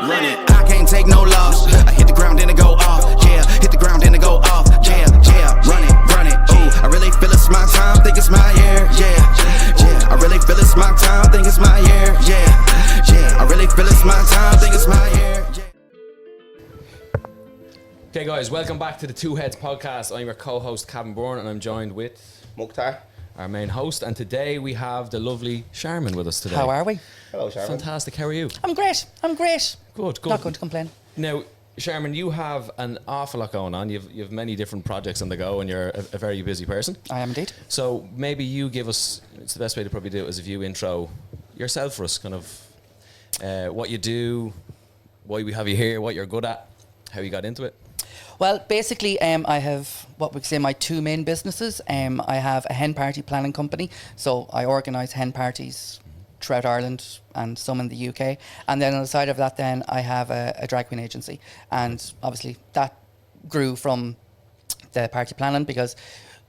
run it. I can't take no loss. I hit the ground then it go off. Yeah, hit the ground then it go off. Yeah, run it. Ooh, I really feel it's my time. Think it's my year. Yeah. I really feel it's my time. Think it's my year. Yeah. I really feel it's my time. Think it's my year. Okay, guys, welcome back to the Two Heads podcast. I'm your co-host, Kevin Bourne, and I'm joined with Mukhtar, our main host. And today we have the lovely Charmin with us today. How are we? hello, Charmin. Fantastic. How are you? I'm great. Good. Not going to complain. Now, Charmin, you have an awful lot going on. You've many different projects on the go, and you're a very busy person. I am indeed. So maybe you give us, it's the best way to probably do it, is if you intro yourself for us, kind of what you do, why we have you here, what you're good at, how you got into it. Well, basically, I have what we say my two main businesses. I have a hen party planning company, so I organise hen parties throughout Ireland and some in the UK. And then on the side of that, then I have a drag queen agency, and obviously that grew from the party planning because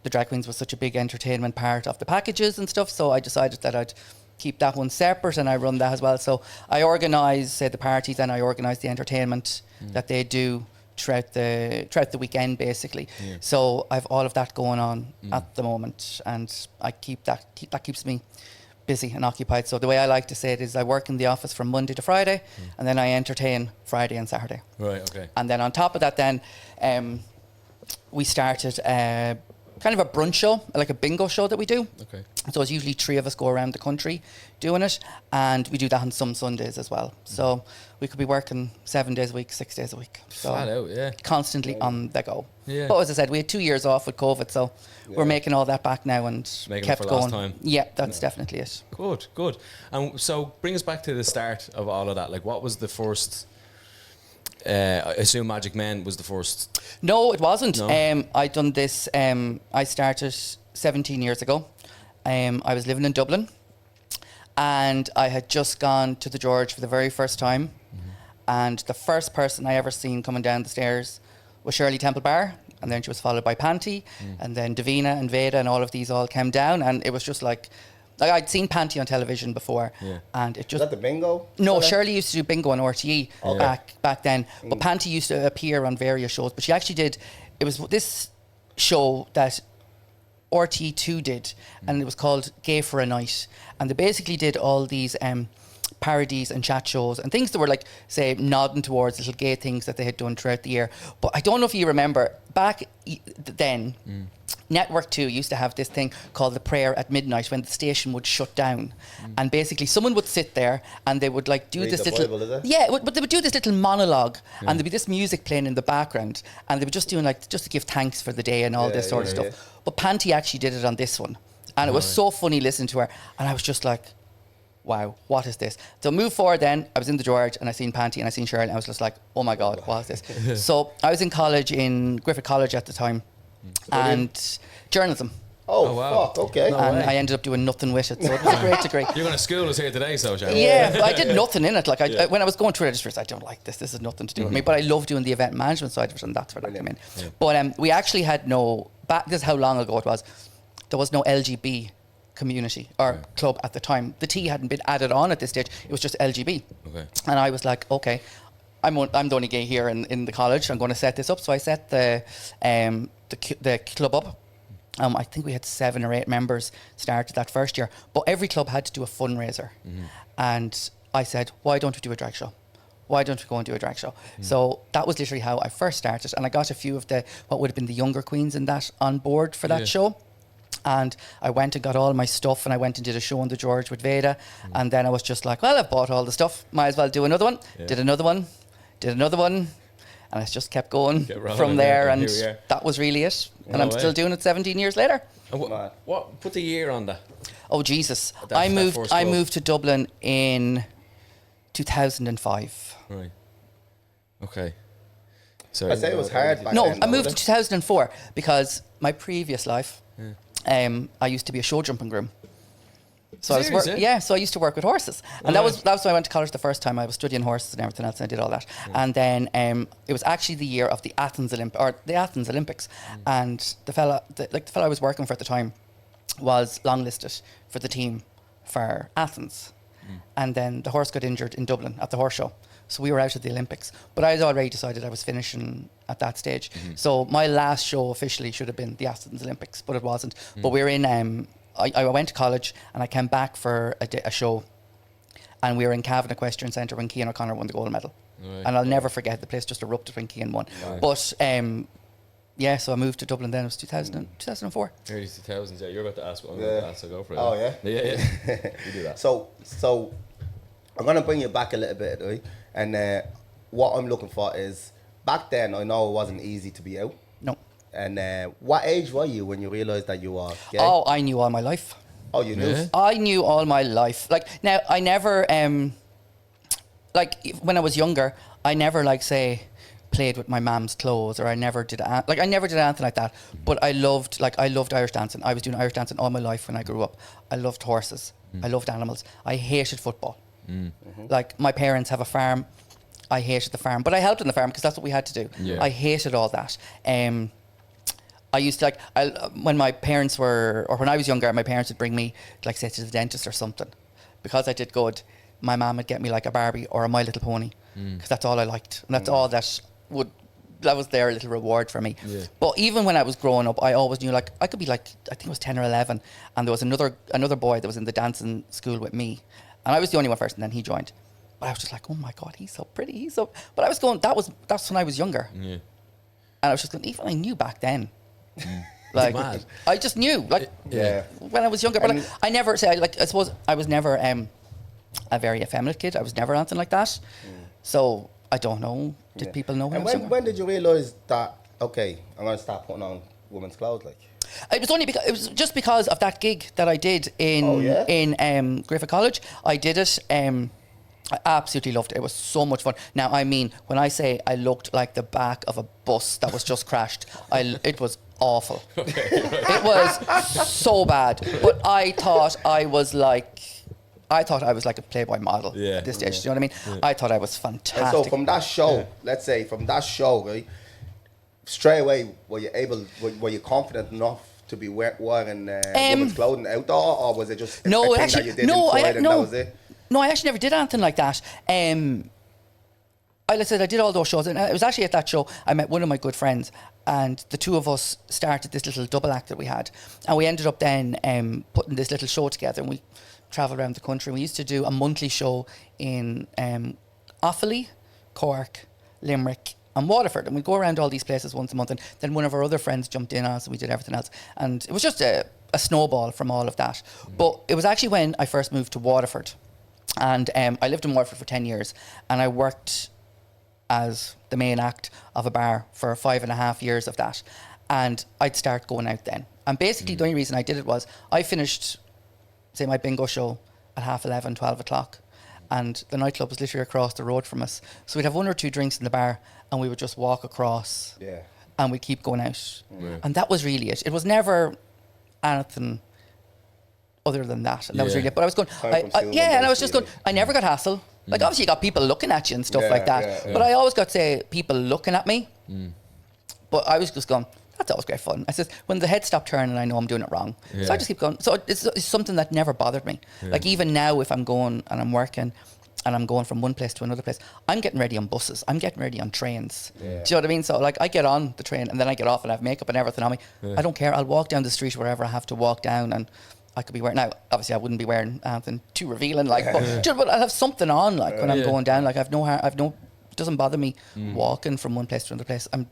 the drag queens was such a big entertainment part of the packages and stuff. So I decided that I'd keep that one separate, and I run that as well. So I organise, say, the parties, and I organise the entertainment that they do throughout the weekend, basically. Yeah. So I've all of that going on at the moment, and I that keeps me busy and occupied. So the way I like to say it is I work in the office from Monday to Friday, and then I entertain Friday and Saturday. Right, okay. And then on top of that, then we started kind of a brunch show, like a bingo show that we do. Okay. So it's usually 3 of us go around the country doing it, and we do that on some Sundays as well. So we could be working 7 days a week, 6 days a week. So flat out, yeah. Constantly on the go. Yeah. But as I said, we had 2 years off with COVID, so we're making all that back now and Making kept it for going. last time. Yeah, that's definitely it. Good. And so bring us back to the start of all of that. Like, what was the first... I assume Magic Men was the first. No, it wasn't. No? I done this. I started 17 years ago. I was living in Dublin, and I had just gone to the George for the very first time. And the first person I ever seen coming down the stairs was Shirley Temple Bar, and then she was followed by Panty, and then Davina and Veda, and all of these all came down, and it was just like I'd seen Panty on television before, and it just... Is that the bingo? No, Shirley used to do bingo on RTE back then, but Panty used to appear on various shows, but she actually did... It was this show that RTE2 did, and it was called Gay for a Night, and they basically did all these parodies and chat shows and things that were like, say, nodding towards little gay things that they had done throughout the year. But I don't know if you remember, back then... Network 2 used to have this thing called the prayer at midnight when the station would shut down, and basically someone would sit there and they would like do Read this the little Bible, is it? yeah, but they would do this little monologue, and there'd be this music playing in the background, and they were just doing like just to give thanks for the day and all this sort of stuff. Yeah. But Panty actually did it on this one, and it was so funny listening to her, and I was just like, wow, what is this? So move forward then, I was in the George and I seen Panty and I seen Cheryl, and I was just like, oh my God, what is this? So I was in college, in Griffith College at the time, and journalism. Oh, wow. fuck, okay. No And way. I ended up doing nothing with it, so it was a great degree. You're going to school us here today, so Charmin. Yeah, but I did nothing in it. Like when I was going through registers, I don't like this. This has nothing to do with me. But I love doing the event management side of it, and that's where that came in. Yeah. But we actually had no. This is how long ago it was. There was no LGB community or club at the time. The T hadn't been added on at this stage. It was just LGB. Okay. And I was like, okay, I'm the only gay here in the college. I'm going to set this up. So I set the club up. I think we had 7 or 8 members started that first year, but every club had to do a fundraiser. And I said, why don't we do a drag show? Why don't we go and do a drag show? So that was literally how I first started. And I got a few of what would have been the younger queens in that on board for that show. And I went and got all my stuff, and I went and did a show on the George with Veda. And then I was just like, well, I've bought all the stuff. Might as well do another one. Did another one. And I just kept going from there, and that was really it. And I'm still doing it 17 years later. What put the year on that? Oh Jesus! I moved to Dublin in 2005. Right. Okay. So I say it was hard back No, then. I moved in 2004 because my previous life, I used to be a show jumping groom. So I was so I used to work with horses, and that was why I went to college the first time. I was studying horses and everything else, and I did all that. And then it was actually the year of the Athens Olympics, and the fella I was working for at the time was longlisted for the team for Athens. and then the horse got injured in Dublin at the horse show. So we were out at the Olympics. But I had already decided I was finishing at that stage. So my last show officially should have been the Aston's Olympics, but it wasn't. But we were in, I went to college and I came back for a show, and we were in Cavan Equestrian Centre when Cian O'Connor won the gold medal. Right. And I'll never forget, the place just erupted when Cian won. Right. But yeah, so I moved to Dublin then. It was 2004. Early 2000s, yeah. You're about to ask what I'm going to ask, so go for it. Oh, yeah? Yeah. You do that. So I'm going to bring you back a little bit, right? And what I'm looking for is, back then, I know it wasn't easy to be out. No. And what age were you when you realised that you were gay? Oh, I knew all my life. Oh, you knew? Yeah. I knew all my life. Like, now, I never, like, when I was younger, I never, like, say, played with my mum's clothes, or I never did anything like that. But I loved Irish dancing. I was doing Irish dancing all my life when I grew up. I loved horses. I loved animals. I hated football. Like, my parents have a farm. I hated the farm, but I helped in the farm because that's what we had to do. Yeah. I hated all that. I used to, like, when my parents were, or when I was younger, my parents would bring me, like, say, to the dentist or something. Because I did good, my mum would get me, like, a Barbie or a My Little Pony, because that's all I liked. And that's all that was their little reward for me. Yeah. But even when I was growing up, I always knew, like, I could be, like, I think it was 10 or 11, and there was another boy that was in the dancing school with me, and I was the only one first, and then he joined. But I was just like, oh my God, he's so pretty, But I was going, that's when I was younger. Yeah. And I was just going, even I knew back then. Like, I just knew, like, when I was younger. But, like, I never say, like, I suppose I was never a very effeminate kid. I was never anything like that. So I don't know. Did people know? And when did you realise that, okay, I'm going to start putting on women's clothes, like? It was just because of that gig that I did in Griffith College. I did it. I absolutely loved it. It was so much fun. Now, I mean, when I say I looked like the back of a bus that was just crashed, it was awful. It was so bad. But I thought I was like a Playboy model at this stage. Do you know what I mean? Yeah. I thought I was fantastic. And so from that show, let's say from that show, right, straight away, were you confident enough to be wearing women's clothing outdoor, or was it just a thing that you did inside and that was it? No, I actually never did anything like that. I did all those shows, and it was actually at that show I met one of my good friends, and the two of us started this little double act that we had, and we ended up then putting this little show together, and we travelled around the country. We used to do a monthly show in Offaly, Cork, Limerick, and Waterford, and we'd go around all these places once a month, and then one of our other friends jumped in on us, and we did everything else, and it was just a snowball from all of that. But it was actually when I first moved to Waterford. And I lived in Waterford for 10 years, and I worked as the main act of a bar for 5.5 years of that. And I'd start going out then. And basically the only reason I did it was I finished, say, my bingo show at 11:30, 12 o'clock. And the nightclub was literally across the road from us. So we'd have 1 or 2 drinks in the bar, and we would just walk across. Yeah. And we'd keep going out. Yeah. And that was really it. It was never anything other than that, and that was really it. But I was going, and I was just going, I never got hassle. Like, obviously you got people looking at you and stuff like that, but I always got, say, people looking at me. But I was just going, that's always great fun. I said, when the head stopped turning, I know I'm doing it wrong. So I just keep going. So it's something that never bothered me. Like, even now, if I'm going and I'm working and I'm going from one place to another place, I'm getting ready on buses, I'm getting ready on trains. Do you know what I mean? So, like, I get on the train and then I get off and I have makeup and everything on me. I don't care. I'll walk down the street wherever I have to walk down, and I could be wearing, now obviously I wouldn't be wearing anything too revealing, like, but I'll have something on, like, when I'm going down, like, it doesn't bother me walking from one place to another place. I'm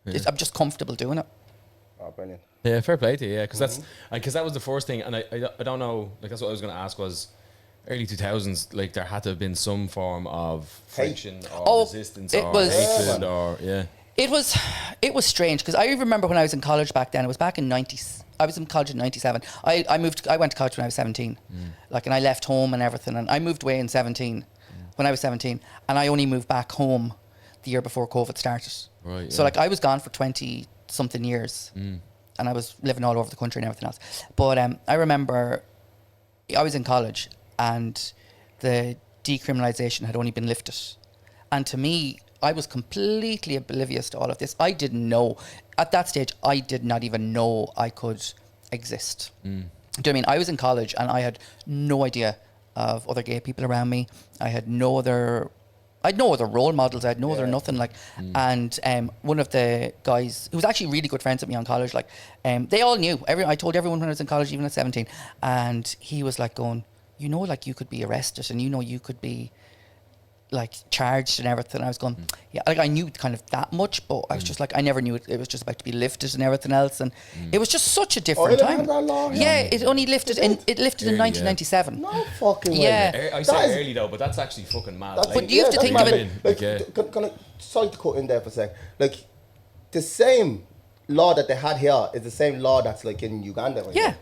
just comfortable doing it. Oh, brilliant. Yeah, fair play to you, because that was the first thing, and I don't know, like, that's what I was going to ask was, early 2000s, like, there had to have been some form of friction or resistance or hatred or, It was strange, because I remember when I was in college back then, it was back in I was in college in 97. I went to college when I was 17. Like, and I left home and everything, and I moved away in 17, when I was 17, and I only moved back home the year before COVID started. Right. So, like, I was gone for 20 something years, and I was living all over the country and everything else. But I remember I was in college, and the decriminalisation had only been lifted, and to me, I was completely oblivious to all of this. I didn't know. At that stage, I did not even know I could exist. Do you know what I mean? I was in college and I had no idea of other gay people around me. I had no other role models. I had no other nothing like. And one of the guys who was actually really good friends with me on college, like they all knew. I told everyone when I was in college, even at 17, and he was like going, you know, like you could be arrested, and you know you could be like charged and everything. I was going, yeah, like I knew kind of that much, but I was just like, I never knew it was just about to be lifted and everything else, and it was just such a different time. It only lifted in 1997. No fucking way. Yeah, I say early though, but that's actually fucking mad. But you have to think of it. Can I, sorry to cut in there for a sec. Like the same law that they had here is the same law that's like in Uganda. Right now.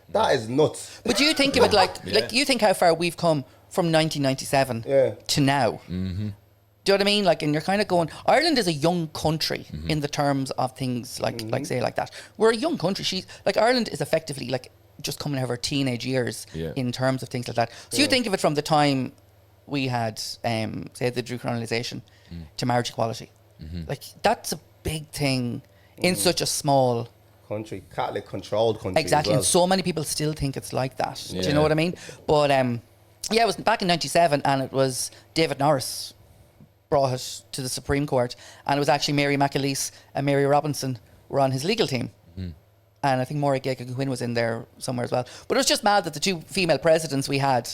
That is nuts. But you think of it like you think how far we've come from 1997 to now. Do you know what I mean? Like, and you're kind of going, Ireland is a young country in the terms of things like say like that. We're a young country. Ireland is effectively like just coming out of her teenage years in terms of things like that. So you think of it from the time we had, say, the decriminalisation to marriage equality. Like, that's a big thing in such a small country, Catholic controlled country. Exactly, and so many people still think it's like that. Do you know what I mean? But it was back in 97, and it was David Norris brought it to the Supreme Court, and it was actually Mary McAleese and Mary Robinson were on his legal team. And I think Maura Gay-Quinn was in there somewhere as well. But it was just mad that the two female presidents we had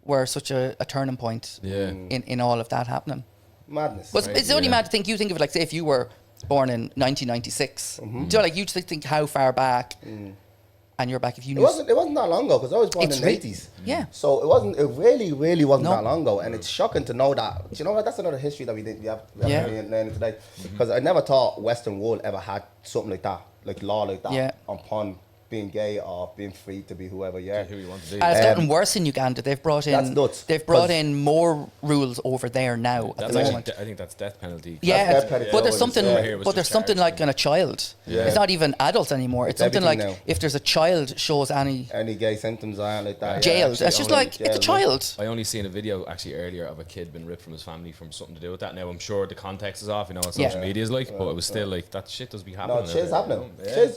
were such a turning point in all of that happening. Madness. But it's only mad to think, you think of it like, say, if you were born in 1996, do you know, like, you just think how far back, and you're back if you knew. It wasn't that long ago, because I was born in the 80s. Yeah. So it really wasn't that long ago, and it's shocking to know that. You know what? That's another history that we have learning today, because I never thought Western world ever had something like that, like law like that, upon being gay or being free to be whoever you are. Who you want to be. And it's gotten worse in Uganda. They've brought in. That's nuts. They've brought in more rules over there now at the moment. I think that's death penalty. Yeah, but there's something. But there's something like on a child. Yeah. It's not even adults anymore. It's something like now. If there's a child shows any gay symptoms or like that. jailed. It's just like it's a child. I only seen a video actually earlier of a kid being ripped from his family from something to do with that. Now I'm sure the context is off. You know what social media is like, but it was still like that shit does be happening. No, shit's happening.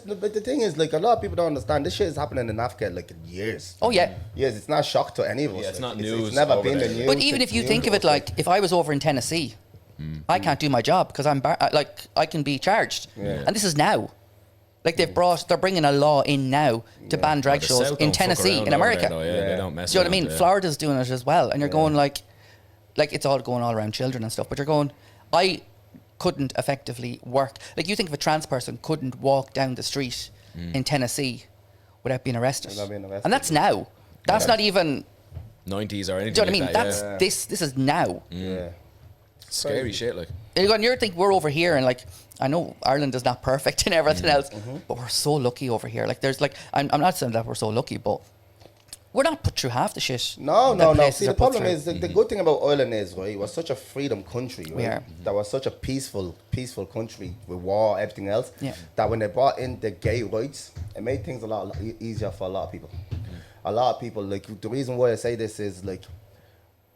But the thing is, like, a lot of people don't understand this shit is happening in Africa like years. Oh yeah. Yes, it's not a shock to any of us. Yeah, it's not like, news. It's never been the news. But even if you think of it like, if I was over in Tennessee, I can't do my job because I can be charged, and this is now. Like they're bringing a law in now to ban drag shows in Tennessee, in America. They don't mess. Do you know what I mean? Florida's doing it as well, and you're going like it's all going all around children and stuff. But you're going, I couldn't effectively work. Like, you think of a trans person couldn't walk down the street in Tennessee without being arrested. And that's now. That's not even 90s or anything. Do you know what I mean? Like that, This is now. Yeah. Scary shit, like. And you think we're over here, and like, I know Ireland is not perfect and everything else, but we're so lucky over here. Like, there's like, I'm not saying that we're so lucky, but we're not put through half the shit. No. See, the problem is, the good thing about Ireland is, right, it was such a freedom country, right? We are. That was such a peaceful country with war, everything else, that when they brought in the gay rights, it made things a lot easier for a lot of people. A lot of people, like, the reason why I say this is, like,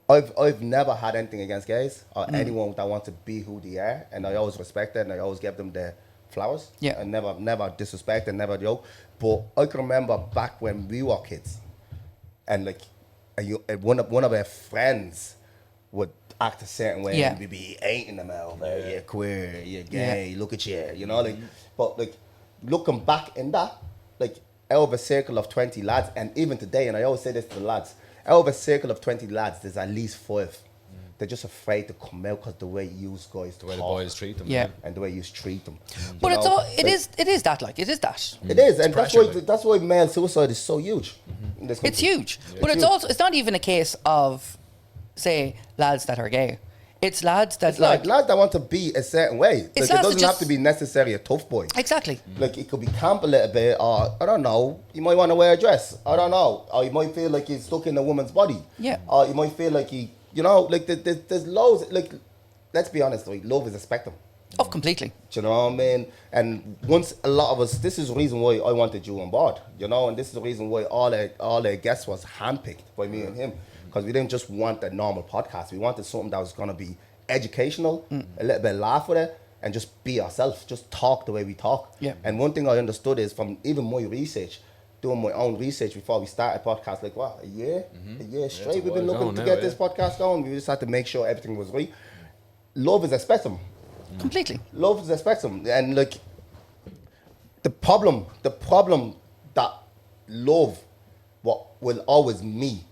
I've never had anything against gays or anyone that wants to be who they are, and I always respect it, and I always give them their flowers. Yeah. And never disrespect and never joke. But I can remember back when we were kids, and like one of our friends would act a certain way, and we'd be hating them out. Like, you're queer, you're gay, look at you, you know, like. But like looking back in that, like, out of a circle of 20 lads, and even today, and I always say this to the lads, out of a circle of 20 lads, there's at least 5. They're just afraid to come out because the way you guys talk, the way the boys treat them, and the way you treat them. But it's all it is that. It is, and that's why male suicide is so huge. In this country. It's huge, but it's not even a case of, say, lads that are gay. It's lads that lads that want to be a certain way. Like, it doesn't have to be necessarily a tough boy. Exactly. Like, it could be camp a little bit, or I don't know, you might want to wear a dress. I don't know, or you might feel like you're stuck in a woman's body. Yeah. Or you might feel like you know, like there's loads. Like, let's be honest, like, love is a spectrum. Oh, completely. Do you know what I mean? And once a lot of us, this is the reason why I wanted you on board. You know, and this is the reason why all our guests was handpicked by me and him. Because we didn't just want a normal podcast. We wanted something that was going to be educational, a little bit laugh with it, and just be ourselves. Just talk the way we talk. Yeah. And one thing I understood is, from even my research, doing my own research before we started podcast. Like, what, a year straight? We've been looking to now, get this podcast going. We just had to make sure everything was right. Love is a spectrum. Completely. Love is a spectrum, and like the problem that love, what will always me,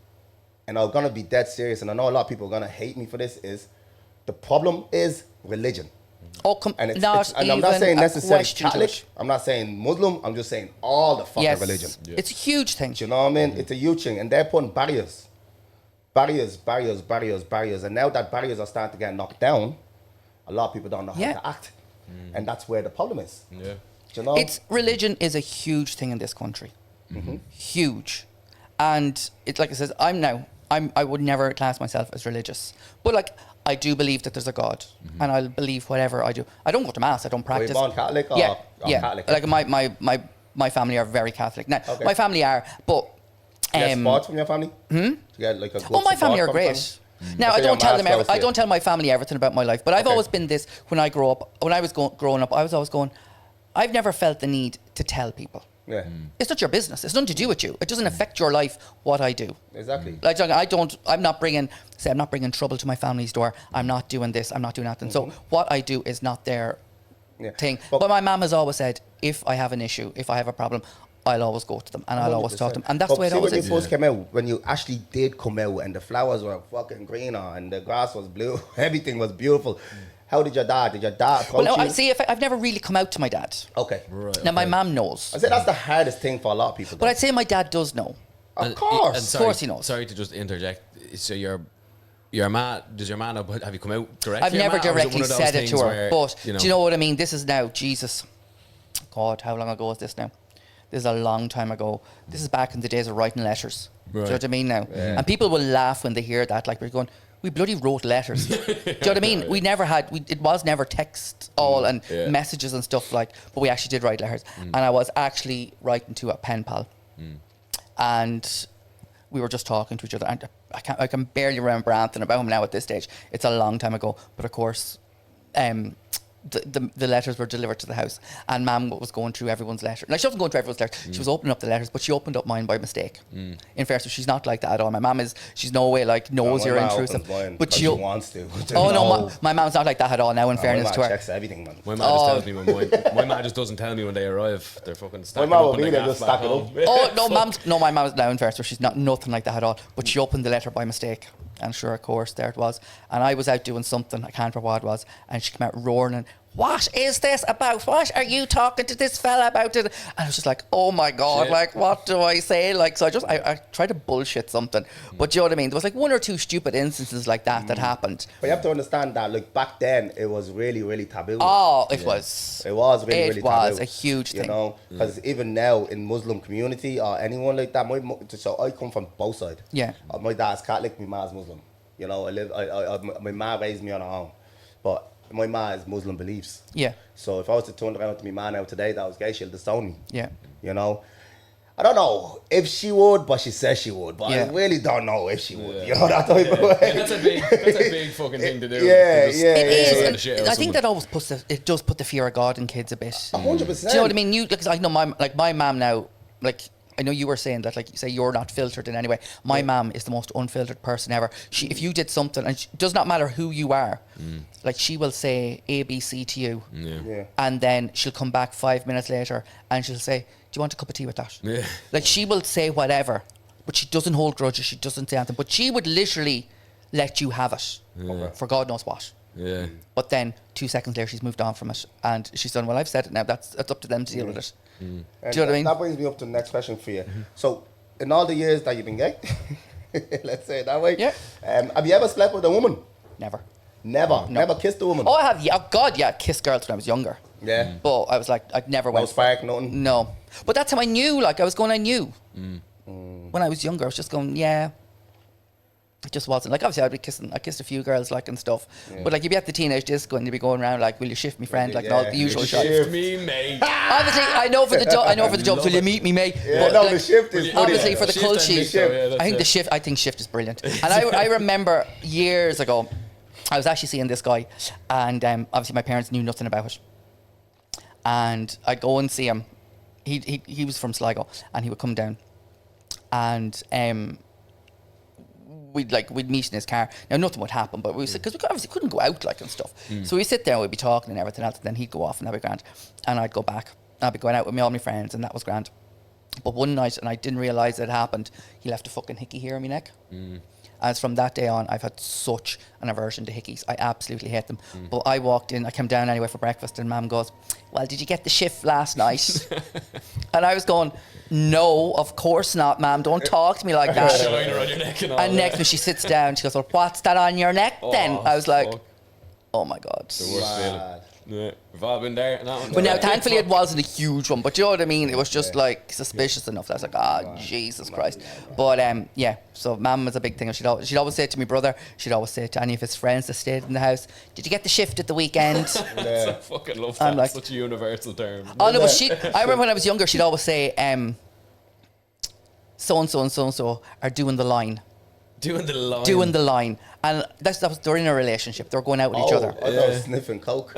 and I'm gonna be dead serious, and I know a lot of people are gonna hate me for this, is the problem is religion. And and I'm not saying necessarily Catholic. I'm not saying Muslim. I'm just saying all the fucking religion. Yeah. It's a huge thing. Do you know what I mean? It's a huge thing, and they're putting barriers, and now that barriers are starting to get knocked down, a lot of people don't know how to act, and that's where the problem is. Yeah. Do you know? Religion is a huge thing in this country, huge, and it's like I said, I would never class myself as religious, but like I do believe that there's a God, and I'll believe whatever I do. I don't go to mass. I don't practice. Were you born Catholic or Catholic? Like my family are very Catholic. Now my family are, but do you get support from your family? You get like a good my family are great. Now I don't tell them. I don't you. tell my family everything about my life, but I've always been this. When I grew up, when I was growing up, I was always going. I've never felt the need to tell people. Yeah. It's not your business. It's nothing to do with you. It doesn't affect your life what I do. Exactly. Like I'm not bringing trouble to my family's door. I'm not doing this. I'm not doing that. And so what I do is not their thing. But my mum has always said, if I have an issue, if I have a problem, I'll always go to them and I'll always talk to them. And that's the way it always is. When you first came out, when you actually did come out and the flowers were fucking greener and the grass was blue, everything was beautiful. How did your dad approach you? Well, I've never really come out to my dad. Okay. Right, now, my mum knows. I say that's the hardest thing for a lot of people. But I'd say my dad does know. Of course. Of course he knows. Sorry to just interject. So your man, does your man, have you come out directly? I've never directly said it to her. But do you know what I mean? This is now, Jesus. God, how long ago is this now? This is a long time ago. This is back in the days of writing letters. Right. Do you know what I mean now? Yeah. And people will laugh when they hear that. Like, we're going, we bloody wrote letters. Do you know what I mean? We never had, it was never text all and messages and stuff like, but we actually did write letters. And I was actually writing to a pen pal. And we were just talking to each other. And I can barely remember anything about him now at this stage. It's a long time ago. But of course, the letters were delivered to the house, and Mum was going through everyone's letters. Like, she wasn't going through everyone's letters. She was opening up the letters, but she opened up mine by mistake. In fairness, she's not like that at all. My mum she's no way like knows you're intrusive, but she wants to. Oh no, my mum's not like that at all. Now, in fairness to her, checks everything, man. My mum just tells me when my mum just doesn't tell me when they arrive. They're fucking stacking my mum up. will really just stack it up. Oh no, my mum's now in fairness, she's not nothing like that at all. But she opened the letter by mistake. And sure, of course, there it was. And I was out doing something, I can't remember what it was, and she came out roaring and, what is this about? What are you talking to this fella about? And I was just like, oh my God, like, what do I say? Like, so I tried to bullshit something. But do you know what I mean? There was like one or two stupid instances like that that happened. But you have to understand that, like, back then, it was really, really taboo. Oh, it was. It was really, really taboo. It was a huge thing. You know, because even now in Muslim community or anyone like that, so I come from both sides. Yeah. My dad's Catholic, my mom's Muslim. You know, my mom raised me on her own. But my ma is Muslim beliefs. Yeah. So if I was to turn around to my ma now today that was gay, she'll disown me. Yeah. You know? I don't know if she would, but she says she would. But I really don't know if she would. You know, that type of way. That's a big fucking thing to do. Yeah, it is. I think that always does put the fear of God in kids a bit. 100%. Do you know what I mean? Because I know my mom now, like, I know you were saying that, like, you say you're not filtered in any way. My mum is the most unfiltered person ever. If you did something, and it does not matter who you are, like, she will say A, B, C to you, and then she'll come back 5 minutes later and she'll say, do you want a cup of tea with that? Yeah. Like, she will say whatever, but she doesn't hold grudges, she doesn't say anything, but she would literally let you have it for God knows what. Yeah. But then 2 seconds later, she's moved on from it, and she's done, well, I've said it now, it's up to them to deal with it. Do you know what I mean? That brings me up to the next question for you. So, in all the years that you've been gay, let's say it that way, have you ever slept with a woman? Never. Never? No. Never kissed a woman? Oh, I have. Yeah, oh, God, yeah. Kissed girls when I was younger. Yeah. But I was like, I'd never went. No spark, nothing? No. But that's how I knew. Like, I knew. When I was younger, I was just going, yeah. It just wasn't. Like, obviously, I kissed a few girls, like, and stuff. Yeah. But, like, you'd be at the teenage disco and you'd be going around, like, will you shift me, friend? Like, all the usual shit. Shift me, mate. Obviously, I know for the jokes, will you meet me, mate? Yeah, but, no, like, the shift is funny. Obviously, for the cult sheet. I think shift is brilliant. And I remember years ago, I was actually seeing this guy, and obviously my parents knew nothing about it. And I'd go and see him he was from Sligo, and he would come down, and we'd meet in his car. Now nothing would happen, but we because we obviously couldn't go out like and stuff. So we'd sit there, and we'd be talking and everything else, and then he'd go off and that'd be grand, and I'd go back. I'd be going out with all my friends, and that was grand. But one night, and I didn't realise it happened, he left a fucking hickey here on my neck. As from that day on, I've had such an aversion to hickeys. I absolutely hate them. But I walked in, I came down anyway for breakfast, and Mum goes, well, did you get the shift last night? And I was going, no, of course not, Mum. Don't talk to me like that. Around your neck and next when she sits down, she goes, well, what's that on your neck then? I was like, oh my God. The worst feeling. Yeah, we've all been there. But now, thankfully, it wasn't a huge one. But you know what I mean? It was just like suspicious enough. I was like, Jesus Christ. But yeah, so Mum was a big thing. She'd always say to my brother, she'd always say to any of his friends that stayed in the house, did you get the shift at the weekend? I fucking love that. Like, such a universal term. Oh no, but I remember when I was younger, she'd always say, so and so and so and so are doing the line. Doing the line. And they're in a relationship. They're going out with each other. I thought I was sniffing coke.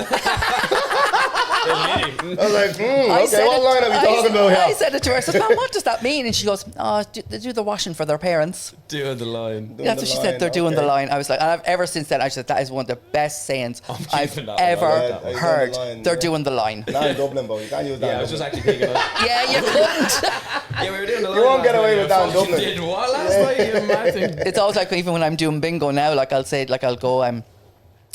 I was like, okay, what line are we talking about here? I said it to her. I said, Mom, what does that mean? And she goes, they do the washing for their parents. Doing the line. That's what she said. They're doing the line. I was like, and I've ever since then, I said that is one of the best sayings I've ever heard. They're doing the line. Not in Dublin, but you can't use that. Yeah, I was just actually thinking about it. Yeah, you couldn't. Yeah, we were doing the line. You won't get away with that in Dublin. You did what last night? You imagine? It's always like even when I'm doing bingo now, like I'll say, like I'll go,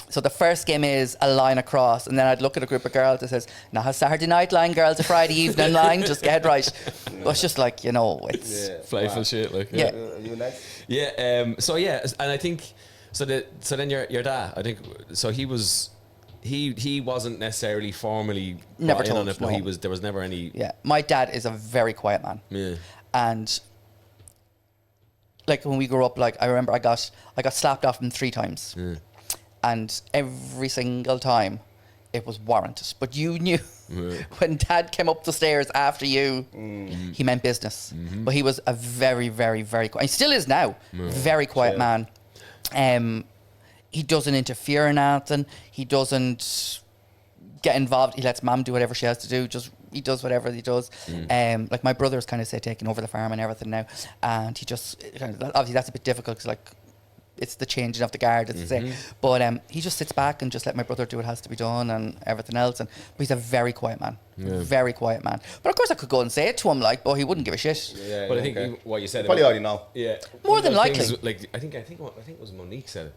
so the first game is a line across, and then I'd look at a group of girls that says, now a Saturday night line, girls, a Friday evening line, just get it right. But it's just like, it's... Yeah, playful shit, like. Yeah. You next? Yeah, so yeah, and I think, so then your dad, I think, so he wasn't necessarily formally never in told, on it, but there was never any... Yeah, my dad is a very quiet man. Yeah. And... like when we grew up, like I remember I got slapped off him 3 times. Yeah. And every single time it was warranted. But you knew when Dad came up the stairs after you, he meant business. Mm-hmm. But he was a very, very, very quiet, he still is now, very quiet man. He doesn't interfere in anything. He doesn't get involved. He lets Mum do whatever she has to do. He does whatever he does. Like my brother's kind of taking over the farm and everything now, and he just obviously that's a bit difficult because like it's the changing of the guard, as to say. But he just sits back and just let my brother do what has to be done and everything else. But he's a very quiet man, very quiet man. But of course I could go and say it to him, like, but he wouldn't give a shit. Yeah, but I think what you said probably already know. Yeah, more than likely. Like I think it was Monique said it,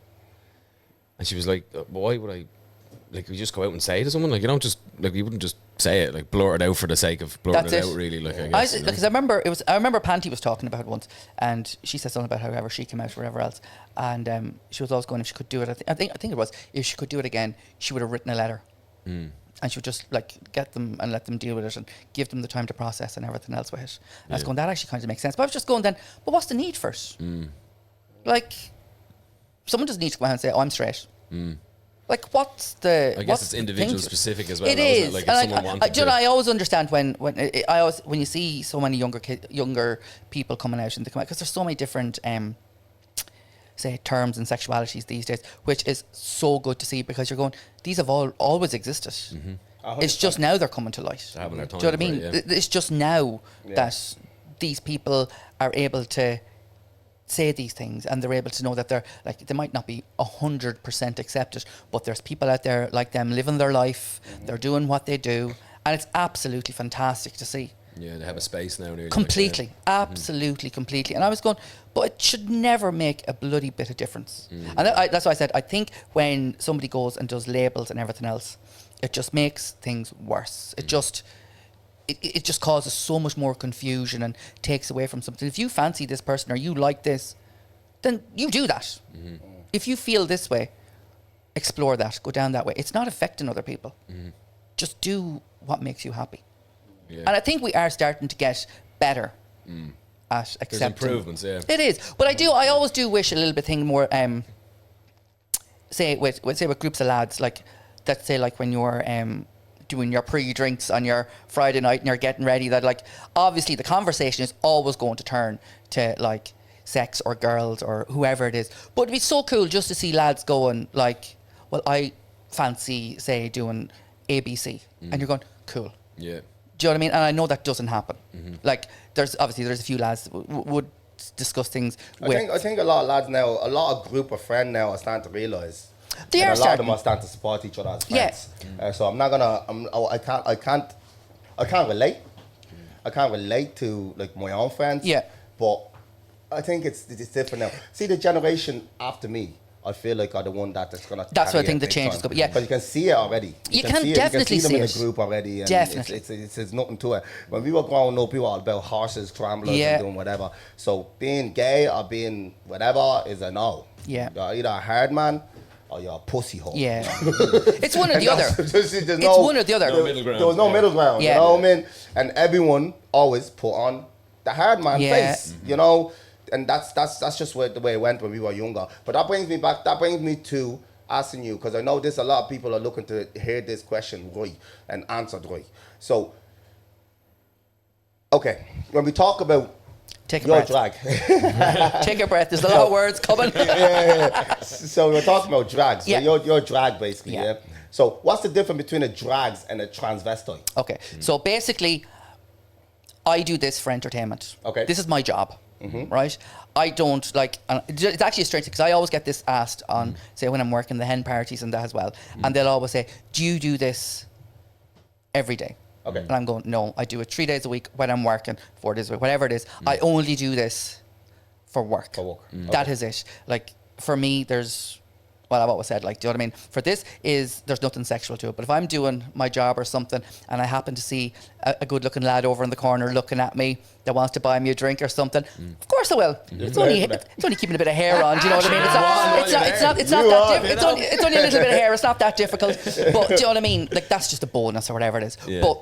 and she was like, "Why would I?" Like, we just go out and say it to someone, like, you don't just, like, you wouldn't just say it, like, blurt it out for the sake of blurting it out, really, like, I guess. Because I remember Panty was talking about it once, and she said something about however she came out or whatever else, and she was always going, if she could do it, I think it was, if she could do it again, she would have written a letter, and she would just, like, get them and let them deal with it and give them the time to process and everything else with it. And I was going, that actually kind of makes sense. But I was just going then, but what's the need for it? Like, someone doesn't need to go out and say, oh, I'm straight. Like, what's the? I guess it's individual specific as well. It is. Like, if someone wanted I always understand when you see so many younger people coming out and they come out, because there's so many different say terms and sexualities these days, which is so good to see, because you're going, these have always existed. It's just now they're coming to light. Do you know what I mean? It's just now that these people are able to say these things, and they're able to know that they're like, they might not be 100% accepted, but there's people out there like them living their life. They're doing what they do, and it's absolutely fantastic to see. Yeah, they have a space now. Completely, absolutely, completely. And I was going, but it should never make a bloody bit of difference. And that's why I said, I think when somebody goes and does labels and everything else, it just makes things worse. It just causes so much more confusion and takes away from something. If you fancy this person or you like this, then you do that. If you feel this way, explore that, go down that way. It's not affecting other people. Just do what makes you happy. And I think we are starting to get better at accepting. There's improvements, It is. But I always do wish a little bit thing more, say with groups of lads, like, let's say like when you're doing your pre-drinks on your Friday night and you're getting ready, that like obviously the conversation is always going to turn to like sex or girls or whoever it is, but it'd be so cool just to see lads going like, well, I fancy say doing ABC, and you're going, cool, Do you know what I mean? And I know that doesn't happen. Like, there's a few lads that would discuss things with. I think a lot of lads now, a lot of group of friends now are starting to realise. They are a lot starting. of them are starting to support each other as Yeah. friends. So I'm not gonna. I can't relate. I can't relate to like my own friends. Yeah. But I think it's different now. See, the generation after me, I feel like are the one that's gonna. That's what I carry think it the big change time. is going. Yeah. Because you can see it already. You can definitely you can see them see in a it. group already. And Definitely. It's nothing to it. When we were growing up, we were all about horses, scramblers, Yeah. and doing whatever. So being gay or being whatever is a no. Yeah. You're either a hard man or you're a pussy hole. Yeah. It's one or the other. There's one or the other. No middle ground. There was no middle ground. Yeah. You know what I mean? And everyone always put on the hard man Yeah. face. You know, and that's just the way it went when we were younger. But that brings me back. That brings me to asking you, because I know there's a lot of people are looking to hear this question right and answered right. So, okay, when we talk about Take a your breath. drag. Take a breath. There's a lot of words coming. So we're talking about drag. So Yeah. you're drag basically, Yeah. yeah? So what's the difference between a drags and a transvestite? Okay. So basically, I do this for entertainment. Okay. This is my job, right? I don't like. And it's actually a strange thing because I always get this asked on, say, when I'm working the hen parties and that as well, and they'll always say, "Do you do this every day?" Okay. And I'm going, "No, I do it 3 days a week when I'm working, 4 days a week, whatever it is. I only do this for work. For work. That is it. Like for me, there's." Well, I've always said, like, do you know what I mean? For this there's nothing sexual to it. But if I'm doing my job or something and I happen to see a good-looking lad over in the corner looking at me that wants to buy me a drink or something, of course I will. It's only keeping a bit of hair on, do you know what I mean? It's only a little bit of hair. It's not that difficult. But do you know what I mean? Like, that's just a bonus or whatever it is. Yeah. But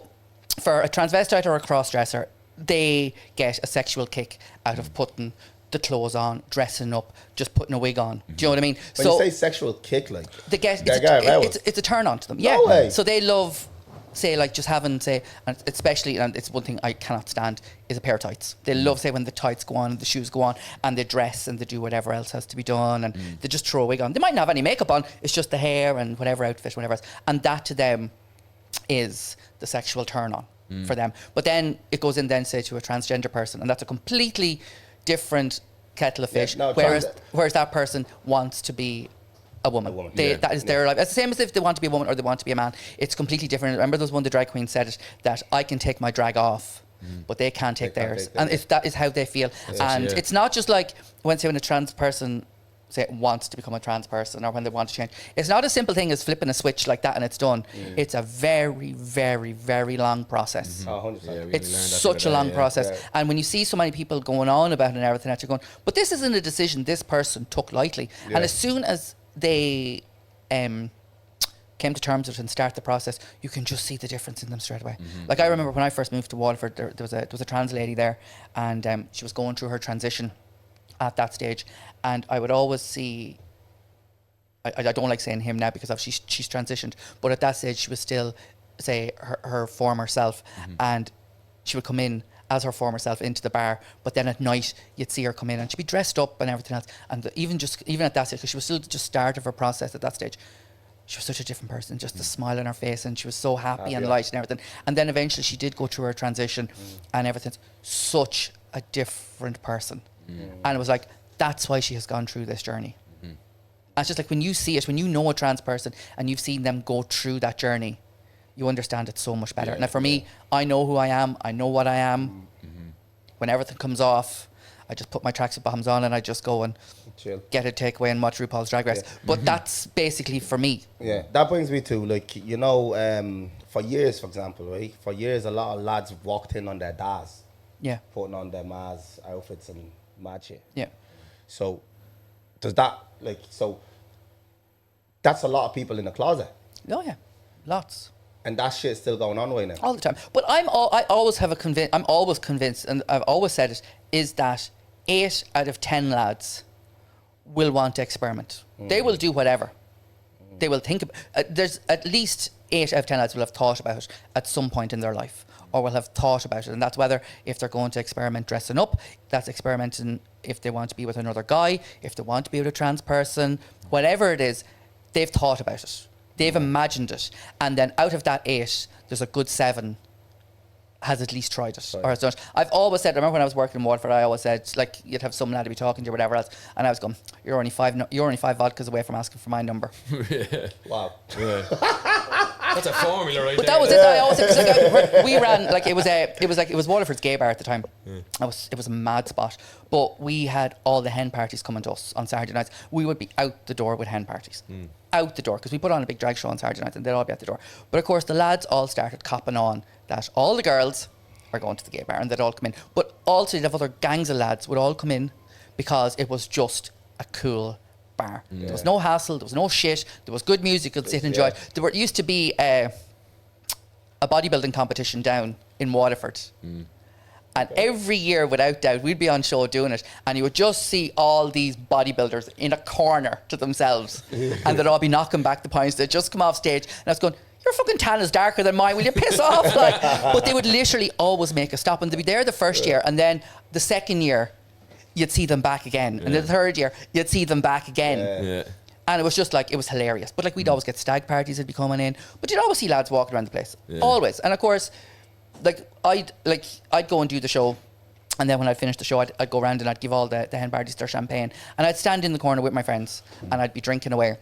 for a transvestite or a cross-dresser, they get a sexual kick out of putting the clothes on, dressing up, just putting a wig on. Do you know what I mean? When you say sexual kick, like they get aroused. it's a turn on to them. No Yeah. way. So they love, say, like just having, say, and especially, and it's one thing I cannot stand is a pair of tights. They love, say, when the tights go on, the shoes go on, and they dress and they do whatever else has to be done, and they just throw a wig on. They might not have any makeup on. It's just the hair and whatever outfit, whatever else, and that to them is the sexual turn on for them. But then it goes in then, say, to a transgender person, and that's a completely different kettle of fish. no, whereas that person wants to be a woman. That is their life. It's the same as if they want to be a woman or they want to be a man. It's completely different. Remember, there was one of the drag queens said it, that I can take my drag off, but they can't take theirs. And that is how they feel. And it's not just like when a trans person say wants to become a trans person or when they want to change. It's not a simple thing as flipping a switch like that and it's done. It's a very, very, very long process. 100%. It's such a long process. And when you see so many people going on about it and everything, that you're going, but this isn't a decision this person took lightly. And as soon as they came to terms with it and start the process, you can just see the difference in them straight away. Like I remember when I first moved to Waterford, there was a trans lady there, and she was going through her transition at that stage, and I would always see, I don't like saying him now because she's transitioned, but at that stage she was still, say, her former self, and she would come in as her former self into the bar, but then at night you'd see her come in and she'd be dressed up and everything else, and even at that stage, because she was still just start of her process at that stage, she was such a different person, just the smile on her face, and she was so happy and light and everything. And then eventually she did go through her transition and everything's such a different person. And it was like, that's why she has gone through this journey. And it's just like when you see it, when you know a trans person and you've seen them go through that journey, you understand it so much better. Now for me, I know who I am, I know what I am. When everything comes off, I just put my tracksuit bottoms on and I just go and chill, get a takeaway and watch RuPaul's Drag Race. But that's basically for me. Yeah, that brings me to, like, you know, for years, for example, right? For years, a lot of lads walked in on their DAS. Yeah. Putting on their Maz outfits and mad shit. Yeah. So, does that, like, so, that's a lot of people in the closet. Oh yeah, lots. And that shit's still going on right now. All the time. But I'm always convinced, and I've always said it, is that 8 out of 10 lads will want to experiment. They will do whatever. They will think about there's at least 8 out of 10 lads will have thought about it at some point in their life, or will have thought about it. And that's whether if they're going to experiment dressing up, that's experimenting if they want to be with another guy, if they want to be with a trans person, whatever it is, they've thought about it. They've imagined it. And then out of that 8, there's a good 7 has at least tried it or has done it. I've always said, I remember when I was working in Waterford, I always said, like, you'd have some lad to be talking to or whatever else, and I was going, you're only five vodkas away from asking for my number. Wow. Yeah. That's a formula right But there. that was it. I always said, like, we ran, like, it was Waterford's gay bar at the time. It was a mad spot. But we had all the hen parties coming to us on Saturday nights. We would be out the door with hen parties. Out the door, because we put on a big drag show on Saturday night and they'd all be at the door. But of course the lads all started copping on that all the girls are going to the gay bar and they'd all come in. But also you'd have other gangs of lads would all come in because it was just a cool bar. There was no hassle, there was no shit, there was good music you'd sit and enjoy. There used to be a bodybuilding competition down in Waterford. And every year, without doubt, we'd be on show doing it, and you would just see all these bodybuilders in a corner to themselves, and they'd all be knocking back the pints. They'd just come off stage, and I was going, your fucking tan is darker than mine, will you piss off? Like, but they would literally always make a stop, and they'd be there the first year, and then the second year, you'd see them back again, and the third year, you'd see them back again. And it was just like, it was hilarious. But like, we'd always get stag parties that'd be coming in, but you'd always see lads walking around the place, always. And of course, I'd go and do the show, and then when I'd finish the show, I'd go around and I'd give all the hen parties their champagne, and I'd stand in the corner with my friends and I'd be drinking away.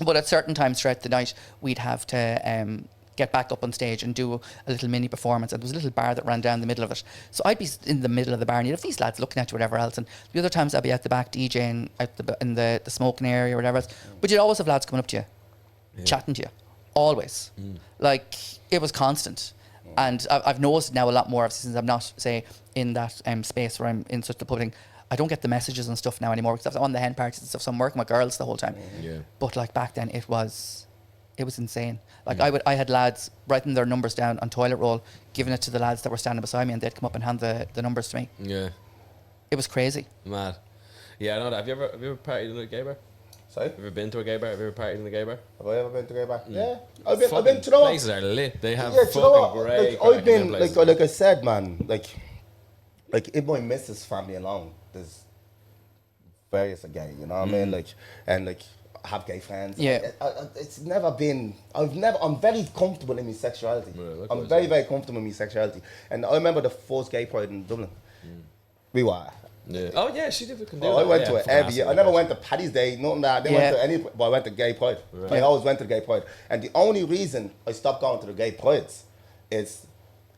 But at certain times throughout the night, we'd have to get back up on stage and do a little mini performance, and there was a little bar that ran down the middle of it. So I'd be in the middle of the bar, and you'd have these lads looking at you, whatever else, and the other times I'd be at the back DJing out in the smoking area or whatever else. But you'd always have lads coming up to you, chatting to you, always. Like, it was constant. And I've noticed now a lot more, since I'm not, say, in that space where I'm in such the public thing. I don't get the messages and stuff now anymore, because I'm on the hen parties and stuff, so I'm working with girls the whole time. But like back then, it was insane. Like, I had lads writing their numbers down on toilet roll, giving it to the lads that were standing beside me, and they'd come up and hand the numbers to me. It was crazy. Mad. Yeah, I know that. Have you ever partied in a gay bar? Sorry? Have you ever been to a gay bar? Have you ever partied in a gay bar? Have I ever been to a gay bar? Yeah. I've been to the places are lit. They have fucking great. Like, I've been, like I said, man, like if my missus family alone, there's various gay, you know what I mean? Like, and like, I have gay friends. It's never been, I'm very comfortable in my sexuality. I'm very, very comfortable in my sexuality. And I remember the first gay pride in Dublin. We were. Oh yeah, she did. I went to it every year. I never went to Paddy's Day, nothing that. I didn't went to any, but I went to gay pride. I always went to the gay pride. And the only reason I stopped going to the gay prides is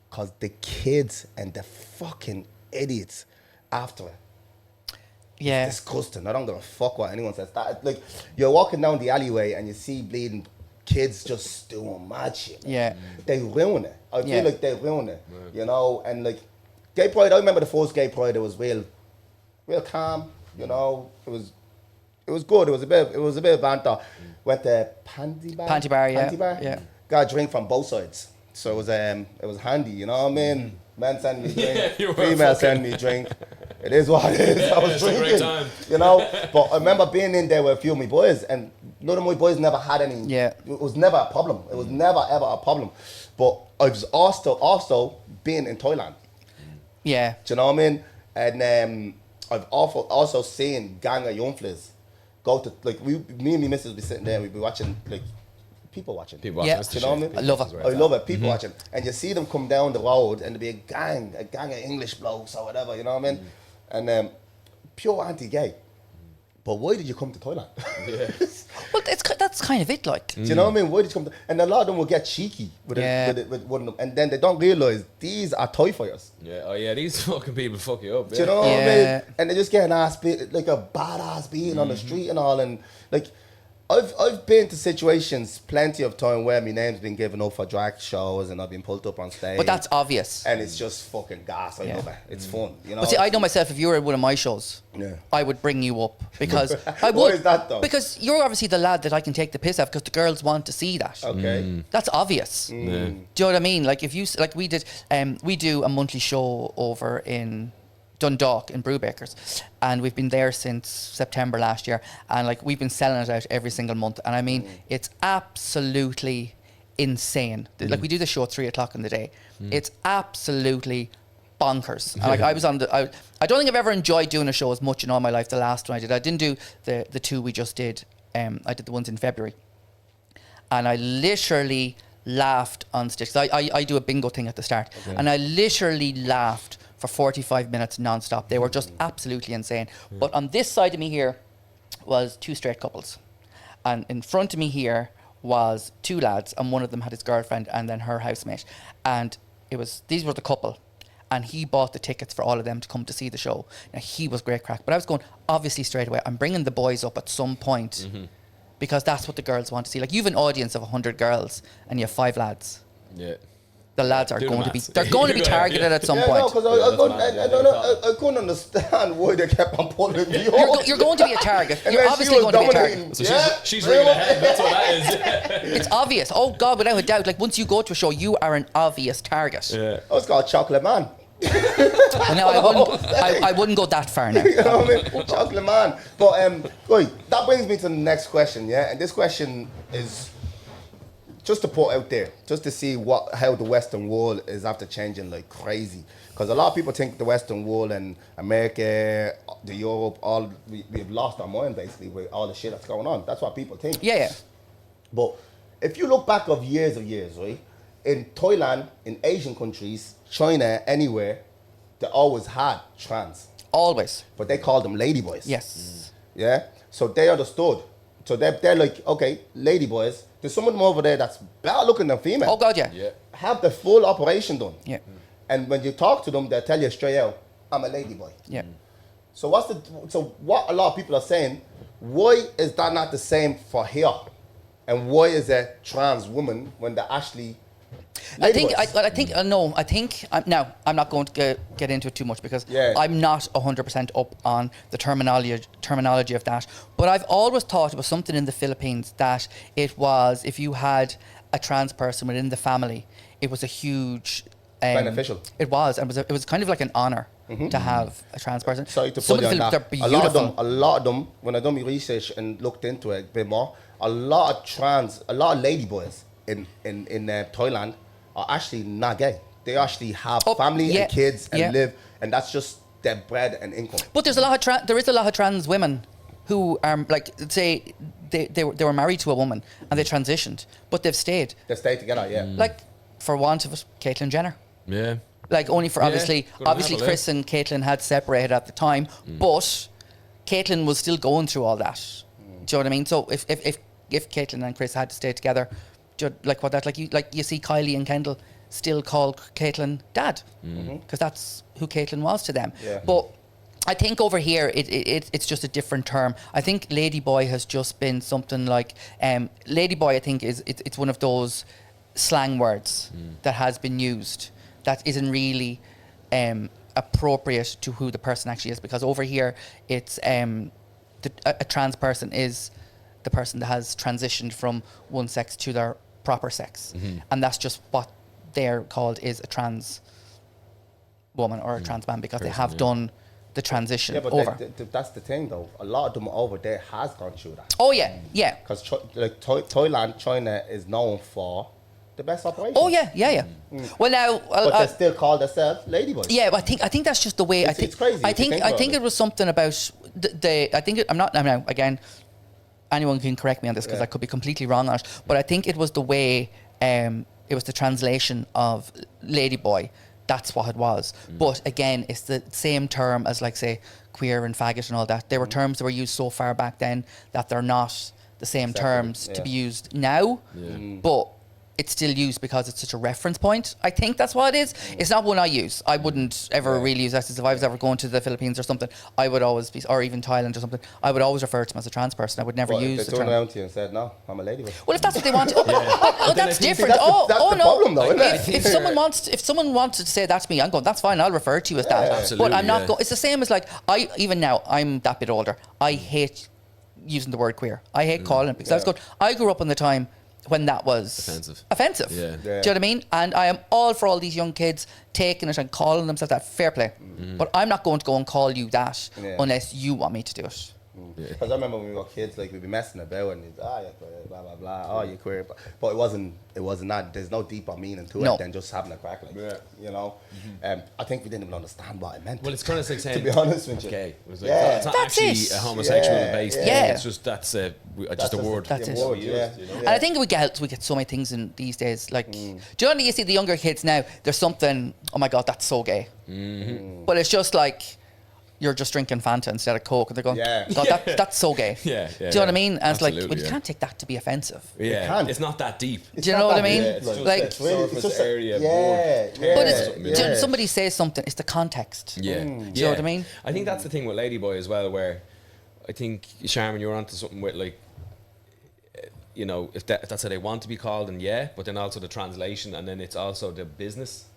because the kids and the fucking idiots after it. It's disgusting. I don't give a fuck what anyone says. That, like, you're walking down the alleyway and you see bleeding kids just doing mad shit. They ruin it. I feel like they ruin it. You know, and like, gay pride, I remember the first gay pride, it was real calm, you know. It was good. It was a bit of banter. Went to Panty Bar. Yeah. Got a drink from both sides, so it was handy. You know what I mean? Men send me drink, female send me drink. It is what it is. I was drinking, a great time. You know. But I remember being in there with a few of my boys, and none of my boys never had any. It was never a problem. It was never ever a problem. But I was also being in Thailand. Do you know what I mean? And I've also seen gang of young fellas go to, like, me and my missus be sitting there, we'd be watching, like, people watching. Do you know what I mean? I love it. I love it, people watching. And you see them come down the road and there'd be a gang of English blokes or whatever, you know what I mean? And pure anti-gay. But why did you come to Thailand? Well, that's kind of it, like. Do you know what I mean? Why did you come to, and a lot of them will get cheeky with one of them, and then they don't realise these are Thai fires. These fucking people fuck you up. Do you know what I mean? And they just get an ass beat, like a badass beating on the street and all, and like, I've been to situations plenty of time where my name's been given up for drag shows and I've been pulled up on stage. But that's obvious. And it's just fucking gas. I love it. It's fun. You know. But see, I know myself, if you were at one of my shows, I would bring you up because I would. Why is that though? Because you're obviously the lad that I can take the piss out because the girls want to see that. Okay. That's obvious. Do you know what I mean? Like, if you, like, we did, we do a monthly show over in Dundalk in Brewbakers, and we've been there since September last year, and like, we've been selling it out every single month, and I mean, it's absolutely insane. Like, we do the show at 3:00 in the day. It's absolutely bonkers. And like, I was on the, I don't think I've ever enjoyed doing a show as much in all my life. The last one I didn't do the two we just did. I did the ones in February, and I literally laughed on stage. So I do a bingo thing at the start, and I literally laughed for 45 minutes non-stop. They were just absolutely insane. But on this side of me here was 2 straight couples, and in front of me here was 2 lads, and one of them had his girlfriend and then her housemate, and these were the couple, and he bought the tickets for all of them to come to see the show. Now, he was great crack, but I was going, obviously straight away, I'm bringing the boys up at some point, because that's what the girls want to see. Like, you have an audience of 100 girls and you have 5 lads. Yeah. The lads are going to be targeted at some point. No, because I couldn't understand why they kept on pulling me up. You're going to be a target. You're obviously going to be a target. So she's ringing ahead. That's what that is. It's obvious. Oh God, without a doubt. Like, once you go to a show, you are an obvious target. Yeah. I was called Chocolate Man. No, I wouldn't go that far now. You know what I mean? Chocolate Man. But wait, that brings me to the next question, yeah? And this question is just to put out there, just to see how the Western world is after changing like crazy. Because a lot of people think the Western world and America, the Europe, we've lost our mind basically with all the shit that's going on. That's what people think. Yeah. But if you look back of years, right? In Thailand, in Asian countries, China, anywhere, they always had trans. Always. But they called them ladyboys. Yes. Yeah? So they understood. So they're like, okay, ladyboys, there's someone over there that's better looking than female. Oh God, yeah. Have the full operation done. Yeah. And when you talk to them, they'll tell you straight out, I'm a ladyboy. Yeah. So what a lot of people are saying, why is that not the same for here? And why is a trans woman when they're actually I think I'm not going to get into it too much because I'm not 100% up on the terminology of that. But I've always thought it was something in the Philippines that it was, if you had a trans person within the family, it was a huge beneficial. It was, and it was kind of like an honor to have a trans person. Sorry to put you on that. A lot of them, when I done my research and looked into it a bit more, a lot of ladyboys in Thailand are actually not gay. They actually have family and kids and live, and that's just their bread and income. But there is a lot of trans women who are like, say they were married to a woman and they transitioned, but they've stayed. They stayed together, yeah. Like, for want of it, Caitlyn Jenner. Yeah. Like, only for obviously Chris and Caitlyn had separated at the time, but Caitlyn was still going through all that. Do you know what I mean? So if Caitlyn and Chris had to stay together, you see Kylie and Kendall still call Caitlyn dad because that's who Caitlyn was to them. Yeah. But I think over here it's just a different term. I think ladyboy has just been something like ladyboy. I think it's one of those slang words that has been used that isn't really appropriate to who the person actually is, because over here it's a trans person is the person that has transitioned from one sex to their proper sex. And that's just what they're called, is a trans woman or a trans man, because they have done the transition over. That's the thing though. A lot of them over there has gone through that. Oh yeah, yeah. Because Thailand, China is known for the best operation. Oh yeah. Well now, but they still call themselves ladyboys. Yeah, but I think that's just the way. It's crazy. I think it was something about again, anyone can correct me on this because I could be completely wrong on it, but I think it was the way, it was the translation of ladyboy. That's what it was. But again, it's the same term as, like, say, queer and faggot and all that. They were terms that were used so far back then that they're not the same terms to be used now. But it's still used because it's such a reference point. I think that's what it is. It's not one I use. I wouldn't ever really use that. If I was ever going to the Philippines or something, I would always be, or even Thailand or something, I would always refer to them as a trans person. I would never use the term. If they turned around to you and said, no, I'm a ladyboy. Well, if that's what they want, that's different. That's the problem though, isn't it? If someone wanted to say that to me, I'm going, that's fine, I'll refer to you as that. Absolutely, but I'm not going. It's the same as, like, even now, I'm that bit older. I hate using the word queer. I hate calling it, because I grew up in the time when that was offensive. Yeah. Do you know what I mean? And I am all for all these young kids taking it and calling themselves that. Fair play. But I'm not going to go and call you that unless you want me to do it. Because I remember when we were kids, like we'd be messing about and you're queer, blah blah blah. Oh, you're queer, but it wasn't that. There's no deeper meaning to it than just having a crack, like you know. I think we didn't even understand what it meant. Well, it's kind of like saying, to be honest with you, okay, it's like, it's not that's actually a homosexual based thing. It's just just a word. That's it. Word, you know? And I think we get so many things in these days. Like, do you know when you see the younger kids now? There's something. Oh my God, that's so gay. But it's just like. You're just drinking Fanta instead of Coke, and they're going, God, that's so gay. Do you know what I mean? And it's like, well, you can't take that to be offensive. Yeah, it's not that deep. Do you know what I mean? It's just like, it's surface area. But it's, somebody says something, it's the context. Do you know what I mean? I think that's the thing with Ladyboy as well, where I think, Charmin, you're onto something with, like, you know, if that's how they want to be called, and but then also the translation, and then it's also the business.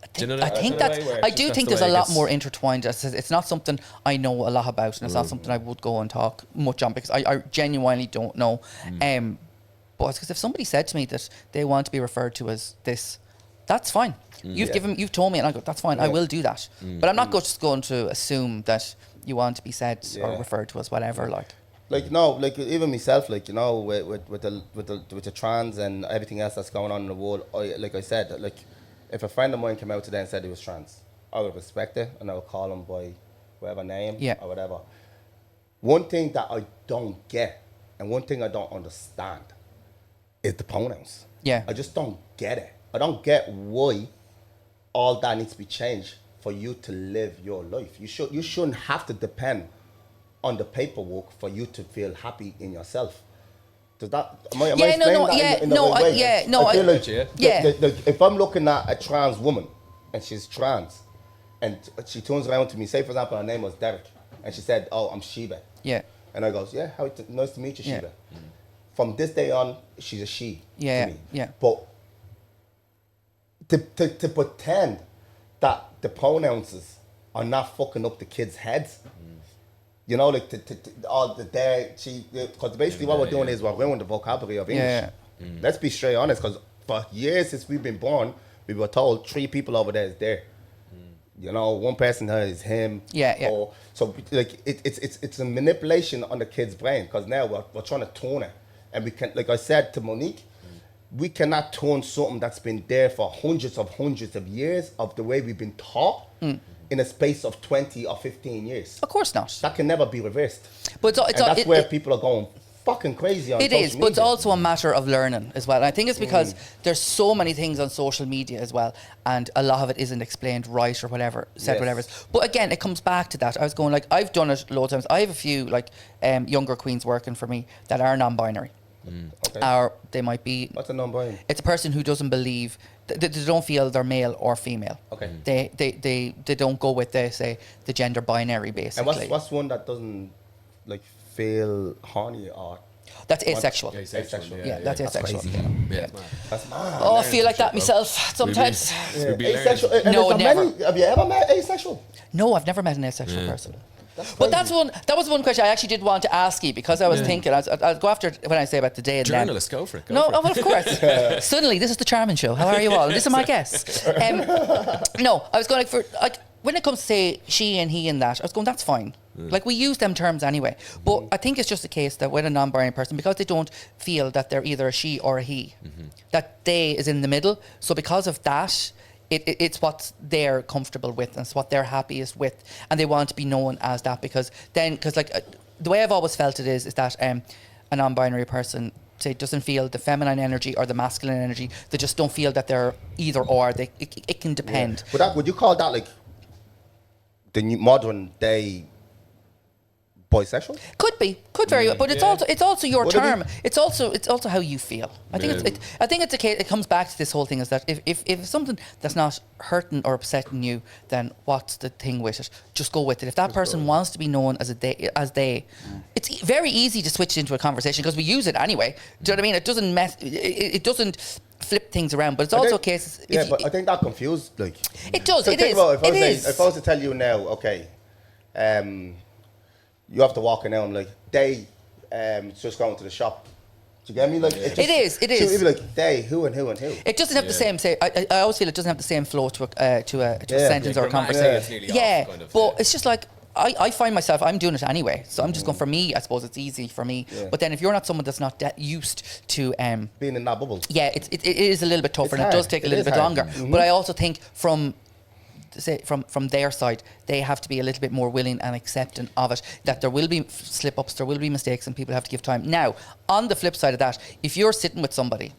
I do think there's a lot more intertwined. It's not something I know a lot about, and it's not something I would go and talk much on because I genuinely don't know. But it's because if somebody said to me that they want to be referred to as this, that's fine. You've told me, and I go, that's fine. I will do that. But I'm not just going to assume that you want to be said or referred to as whatever. Like no, like even myself, like you know, with the trans and everything else that's going on in the world. Like I said, like. If a friend of mine came out today and said he was trans, I would respect it and I would call him by whatever name or whatever. One thing that I don't get and one thing I don't understand is the pronouns. Yeah. I just don't get it. I don't get why all that needs to be changed for you to live your life. You shouldn't have to depend on the paperwork for you to feel happy in yourself. Does that? Am I if I'm looking at a trans woman and she's trans, and she turns around to me, say for example her name was Derek, and she said, "Oh, I'm Sheba." Yeah. And I goes, "Yeah, nice to meet you, Sheba." From this day on, she's a she. To me. Yeah. But to pretend that the pronouns are not fucking up the kids' heads. You know, like all the there, because basically what we're doing is we're ruining the vocabulary of English. Let's be straight honest, because for years since we've been born, we were told 3 people over there is there. You know, one person here is him. So like it's a manipulation on the kid's brain, because now we're trying to tone it, and we can, like I said to Monique, we cannot tone something that's been there for hundreds of years of the way we've been taught. In a space of 20 or 15 years. Of course not. That can never be reversed. But that's where people are going fucking crazy on social media. It is, but it's also a matter of learning as well. And I think it's because there's so many things on social media as well, and a lot of it isn't explained right or whatever, whatever. But again, it comes back to that. I was going, like, I've done it loads of times. I have a few, like, younger queens working for me that are non-binary. Or they might be... What's a non-binary? It's a person who doesn't believe... They don't feel they're male or female. They don't go with the gender binary, basically. And what's one that doesn't, like, feel horny or... That's asexual. Asexual. That's asexual. That's mad. Oh, I feel like that myself sometimes. Asexual. No, never. Have you ever met asexual? No, I've never met an asexual person. But that was one question I actually did want to ask you, because I was thinking, I'll go after when I say about the day and journalists, go for it. Well, of course. Suddenly, this is the Charmin Show. How are you all? This is my guest. No, I was going when it comes to say she and he and that, I was going, that's fine. Like, we use them terms anyway. But I think it's just a case that with a non-binary person, because they don't feel that they're either a she or a he, that they is in the middle. So because of that, it's what they're comfortable with and it's what they're happiest with, and they want to be known as that, because the way I've always felt it is that a non-binary person, say, doesn't feel the feminine energy or the masculine energy. They just don't feel that they're either or. It can depend. Would you call that like the new modern day bisexual? Could very well, but it's also your term. It's also how you feel. I think it's a case. It comes back to this whole thing, is that if it's something that's not hurting or upsetting you, then what's the thing with it? Just go with it. If that person wants to be known as they, it's very easy to switch into a conversation because we use it anyway. Do you know what I mean? It doesn't it doesn't flip things around, but it's also cases. But I think that confused, like, it does. So it is. If I was to tell you now, okay, you have to walk in now. I'm like, they just going to the shop. Do you get me? Like, it is. It is. So it'd be like, they, who and who and who. It doesn't have the same. Say, I always feel it doesn't have the same flow to a sentence or a conversation. But it's just like, I find myself, I'm doing it anyway. So I'm just going, for me, I suppose it's easy for me. Yeah. But then if you're not someone that's not used to... being in that bubble. Yeah, it is a little bit tougher, and it does take a little bit longer. But I also think from their side, they have to be a little bit more willing and accepting of it, that there will be slip-ups, there will be mistakes, and people have to give time. Now, on the flip side of that, if you're sitting with somebody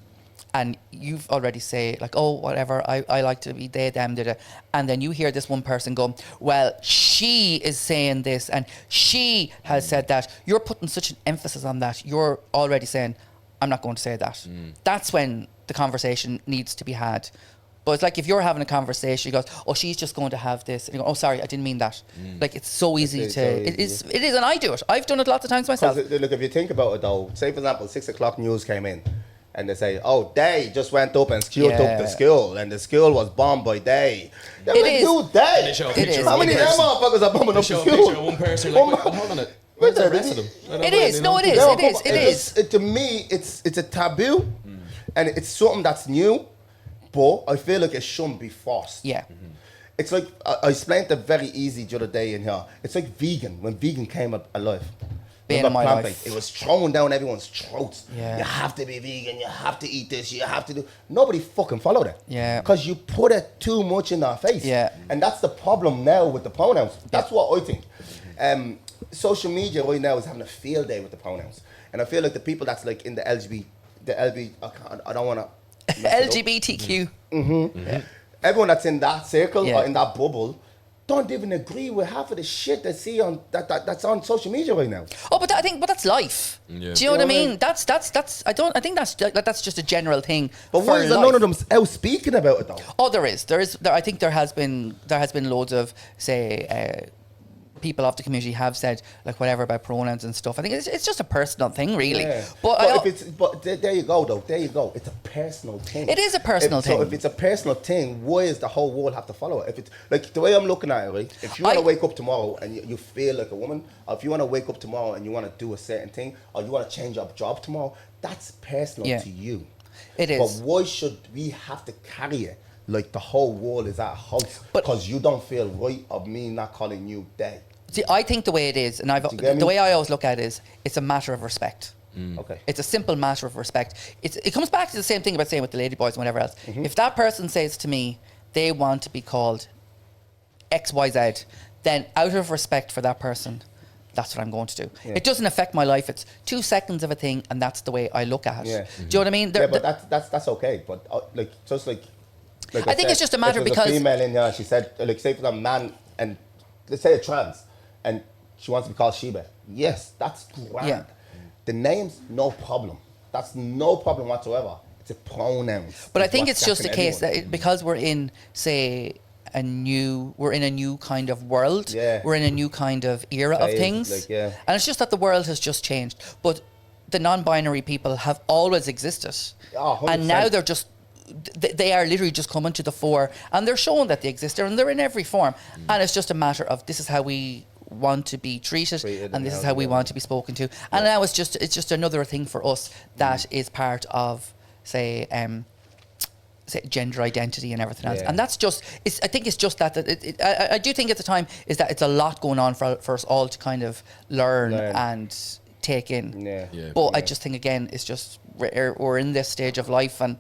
and you've already say, like, oh, whatever, I like to be they, them, da, da, and then you hear this one person go, well, she is saying this, and she has said that, you're putting such an emphasis on that, you're already saying, I'm not going to say that. That's when the conversation needs to be had. But it's like if you're having a conversation, you go, oh, she's just going to have this. And you go, oh, sorry, I didn't mean that. Like, it's so easy to... It is, and I do it. I've done it lots of times myself. Look, if you think about it, though, say, for example, 6 o'clock news came in, and they say, oh, they just went up and skewed up the school, and the school was bombed by they. They're like, who they? It is. How many of them motherfuckers are bombing up the school? They show a picture of one person, like, wait, hold on it. Where's the rest of them? It is. No, it is. It is. To me, it's a taboo, and it's something that's new. But I feel like it shouldn't be forced. Yeah. It's like, I explained it very easy the other day in here. It's like vegan, when vegan came alive. Being in my life. It was thrown down everyone's throats. Yeah. You have to be vegan, you have to eat this, you have to do... Nobody fucking followed it. Yeah. Because you put it too much in our face. Yeah. And that's the problem now with the pronouns. That's what I think. Social media right now is having a field day with the pronouns. And I feel like the people that's like in the I don't want to... LGBTQ. Everyone that's in that circle or in that bubble don't even agree with half of the shit they see on that's on social media right now. Oh, but that's life. Yeah. Do you know what I mean? That's. I think that's just a general thing. But why is there none of them out speaking about it though? Oh, there is. I think there has been loads of say. People of the community have said like whatever about pronouns and stuff. I think it's just a personal thing, really. Yeah. But there you go, though. There you go. It's a personal thing. It is a personal thing. So if it's a personal thing, why does the whole world have to follow it? If it's like the way I'm looking at it, right? If you want to wake up tomorrow and you feel like a woman, or if you want to wake up tomorrow and you want to do a certain thing, or you want to change your job tomorrow, that's personal to you. It is. But why should we have to carry it like the whole world is at a house because you don't feel right of me not calling you they? See, I think the way it is, and the way I always look at it is, it's a matter of respect. Okay. It's a simple matter of respect. It comes back to the same thing about saying with the ladyboys and whatever else. If that person says to me, they want to be called XYZ, then out of respect for that person, that's what I'm going to do. Yeah. It doesn't affect my life. It's 2 seconds of a thing, and that's the way I look at it. Yeah. Do you know what I mean? But that's okay. But I think it's just a matter because a female in here, she said, like, say for a man, and let's say a trans, and she wants to be called Sheba. Yes, that's grand. Yeah. The names, no problem. That's no problem whatsoever. It's a pronoun. But I think it's just a case that because we're in, say, a new kind of world. Yeah. We're in a new kind of era of things. And it's just that the world has just changed. But the non-binary people have always existed. Oh, and now they're just... They are literally just coming to the fore, and they're showing that they exist there, and they're in every form. And it's just a matter of this is how we want to be treated and this is how we want to be spoken to. And now it's just another thing for us that is part of say gender identity and everything else. And that's just I think it's just that I do think at the time is that it's a lot going on for us all to kind of learn. And take in. But I just think again it's just we're in this stage of life, and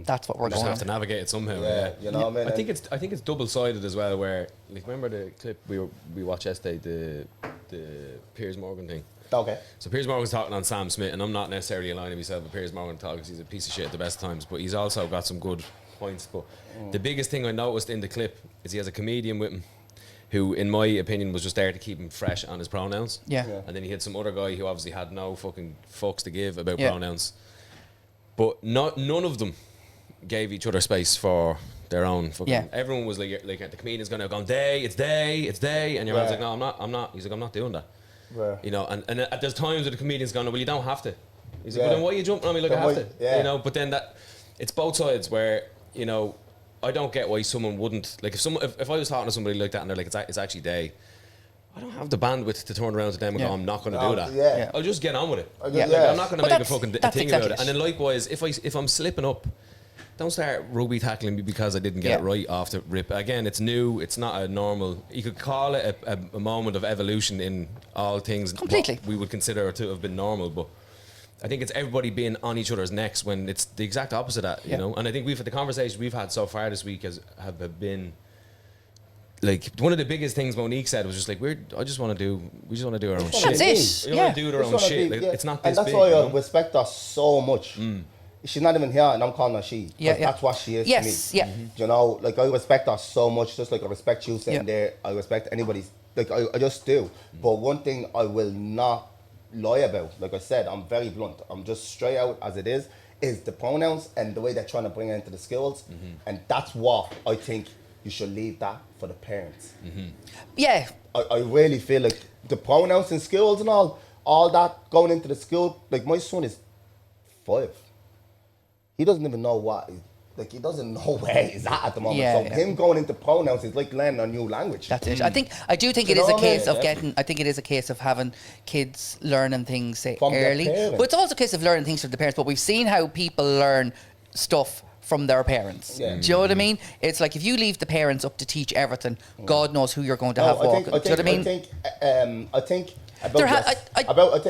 that's what we're just going. Have to navigate it somehow. You know what I mean? I think it's double-sided as well. Where like remember the clip we watched yesterday, the Piers Morgan thing. Okay. So Piers Morgan's talking on Sam Smith, and I'm not necessarily aligning myself with Piers Morgan because he's a piece of shit at the best times, but he's also got some good points. But the biggest thing I noticed in the clip is he has a comedian with him, who, in my opinion, was just there to keep him fresh on his pronouns. Yeah. And then he had some other guy who obviously had no fucking fucks to give about pronouns. But none of them gave each other space for their own fucking... Yeah. Everyone was like the comedian's going to go, they, it's they. And your man's like, no, I'm not. He's like, I'm not doing that. Right. You know, and there's times where the comedian's going, well, you don't have to. He's like, well, then why are you jumping on me like I have to? Yeah. You know, but then it's both sides where, you know, I don't get why someone wouldn't... Like, if I was talking to somebody like that and they're like, it's actually they... I don't have the bandwidth to turn around to them and go, I'm not going to do that. Yeah. I'll just get on with it. Like, I'm not going to make a fucking thing about it. And then likewise, if I'm slipping up don't start rugby tackling me because I didn't get it right off the rip. Again, it's new. It's not a normal. You could call it a moment of evolution in all things. Completely. We would consider to have been normal, but I think it's everybody being on each other's necks when it's the exact opposite of that, you know. And I think the conversations we've had so far this week have been like one of the biggest things Monique said was just like we just want to do our own shit. That's it. We want to do our own shit. Like, it's not this and that's big, why you I know? respect her so much. She's not even here, and I'm calling her she. That's what she is to me. You know, like I respect her so much, just like I respect you sitting there. I respect anybody. Like I just do. But one thing I will not lie about, like I said, I'm very blunt. I'm just straight out as it is the pronouns and the way they're trying to bring it into the schools, and that's what I think you should leave that for the parents. Yeah. I really feel like the pronouns in schools and all that going into the school. Like my son is 5. He doesn't even know he doesn't know where he's at the moment. Him going into pronouns is like learning a new language. That's it. I do think it is a case of getting. I think it is a case of having kids learning things From their early, parents. but it's also a case of learning things from the parents. But we've seen how people learn stuff from their parents. Do you know what I mean? It's like if you leave the parents up to teach everything, God knows who you're going to have walking. Do you know what I mean? I think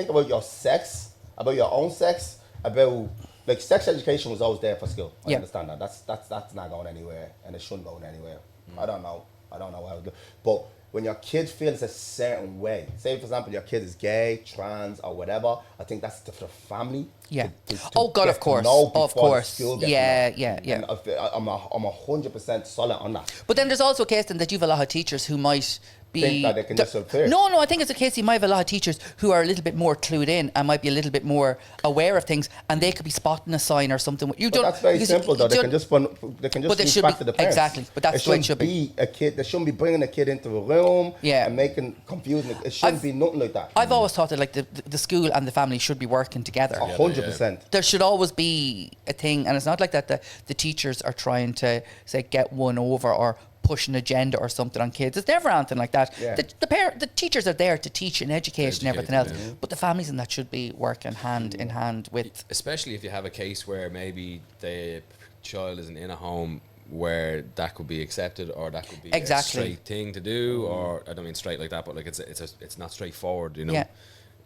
about your sex, about your own sex, about like sex education was always there for school. I understand that. That's not going anywhere, and it shouldn't go anywhere. I don't know how to do. But when your kid feels a certain way, say for example your kid is gay, trans, or whatever, I think that's for the family. Yeah. To God, of course. Of course. Yeah. And I'm 100% solid on that. But then there's also a case then that you have a lot of teachers who might think that they can just appear. No, I think it's a case you might have a lot of teachers who are a little bit more clued in and might be a little bit more aware of things, and they could be spotting a sign or something. That's very simple though. They can just reach back to the parents. Exactly, but that's the way it should be. A kid. They shouldn't be bringing a kid into a room and making confusing. It shouldn't be nothing like that. I've always thought that like the school and the family should be working together. 100%. There should always be a thing, and it's not like that the teachers are trying to say get one over or push an agenda or something on kids. It's never anything like that. The teachers are there to teach and educate and everything else, but the families and that should be working hand in hand with. Especially if you have a case where maybe the child isn't in a home where that could be accepted, or that could be a straight thing to do, or I don't mean straight like that, but like it's not straightforward, you know.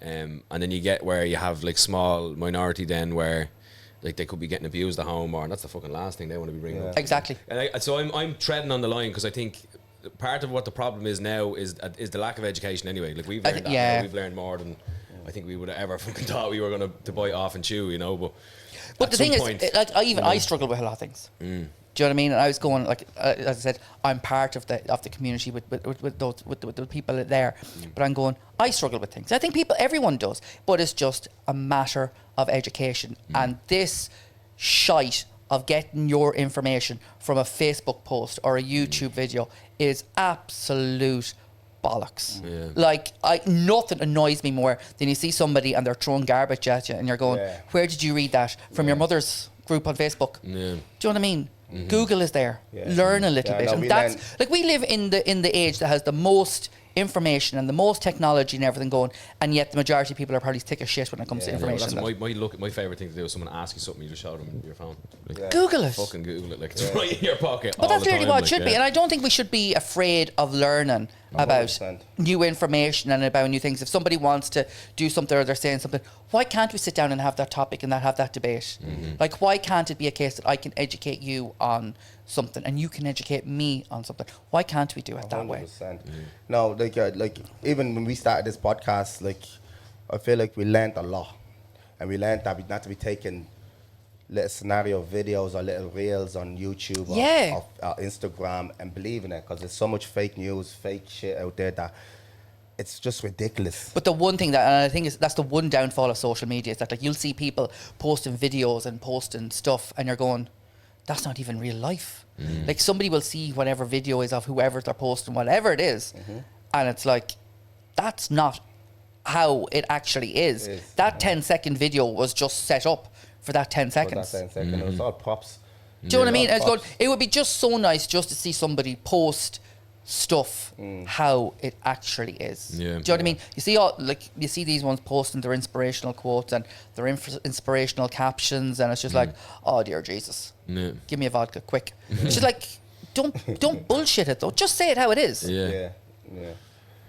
And then you get where you have like small minority then where like they could be getting abused at home, or that's the fucking last thing they want to be bringing up. Exactly. And so I'm treading on the line because I think part of what the problem is now is the lack of education anyway. Like we've learned we've learned more than I think we would have ever fucking thought we were going to bite off and chew, you know. But the thing is, like I struggle with a lot of things. Do you know what I mean? And I was going like, as I said, I'm part of the community with the people there, but I'm going, I struggle with things. I think everyone does, but it's just a matter of education. And this shite of getting your information from a Facebook post or a YouTube video is absolute bollocks. Like nothing annoys me more than you see somebody and they're throwing garbage at you and you're going, where did you read that? From your mother's group on Facebook? Do you know what I mean? Google is there. Learn a little bit. And that's like we live in the age that has the most information and the most technology and everything going, and yet the majority of people are probably thick as shit when it comes to information. That's my favourite thing to do is someone asks you something, you just show them your phone. Like, Google it. Fucking Google it, like it's right in your pocket. But that's really what it should be, and I don't think we should be afraid of learning about 100%. new information and about new things. If somebody wants to do something or they're saying something, why can't we sit down and have that topic and have that debate? Like, why can't it be a case that I can educate you on something and you can educate me on something? Why can't we do it that way? No, like even when we started this podcast, like I feel like we learned a lot, and we learned that we not to be taking little scenario videos or little reels on YouTube or Instagram and believing it, because there's so much fake news, fake shit out there that it's just ridiculous. But the one thing and I think that's the one downfall of social media is that like you'll see people posting videos and posting stuff and you're going, that's not even real life. Like somebody will see whatever video is of whoever they're posting, whatever it is, and it's like, that's not how it actually is. That 10-second video was just set up for that 10 seconds. It was all props. Do you know what I mean? It would be just so nice just to see somebody post stuff how it actually is. Yeah. Do you know what I mean? You see these ones posting their inspirational quotes and their inspirational captions, and it's just like, oh dear Jesus, give me a vodka quick. It's just like, don't bullshit it though. Just say it how it is. Yeah.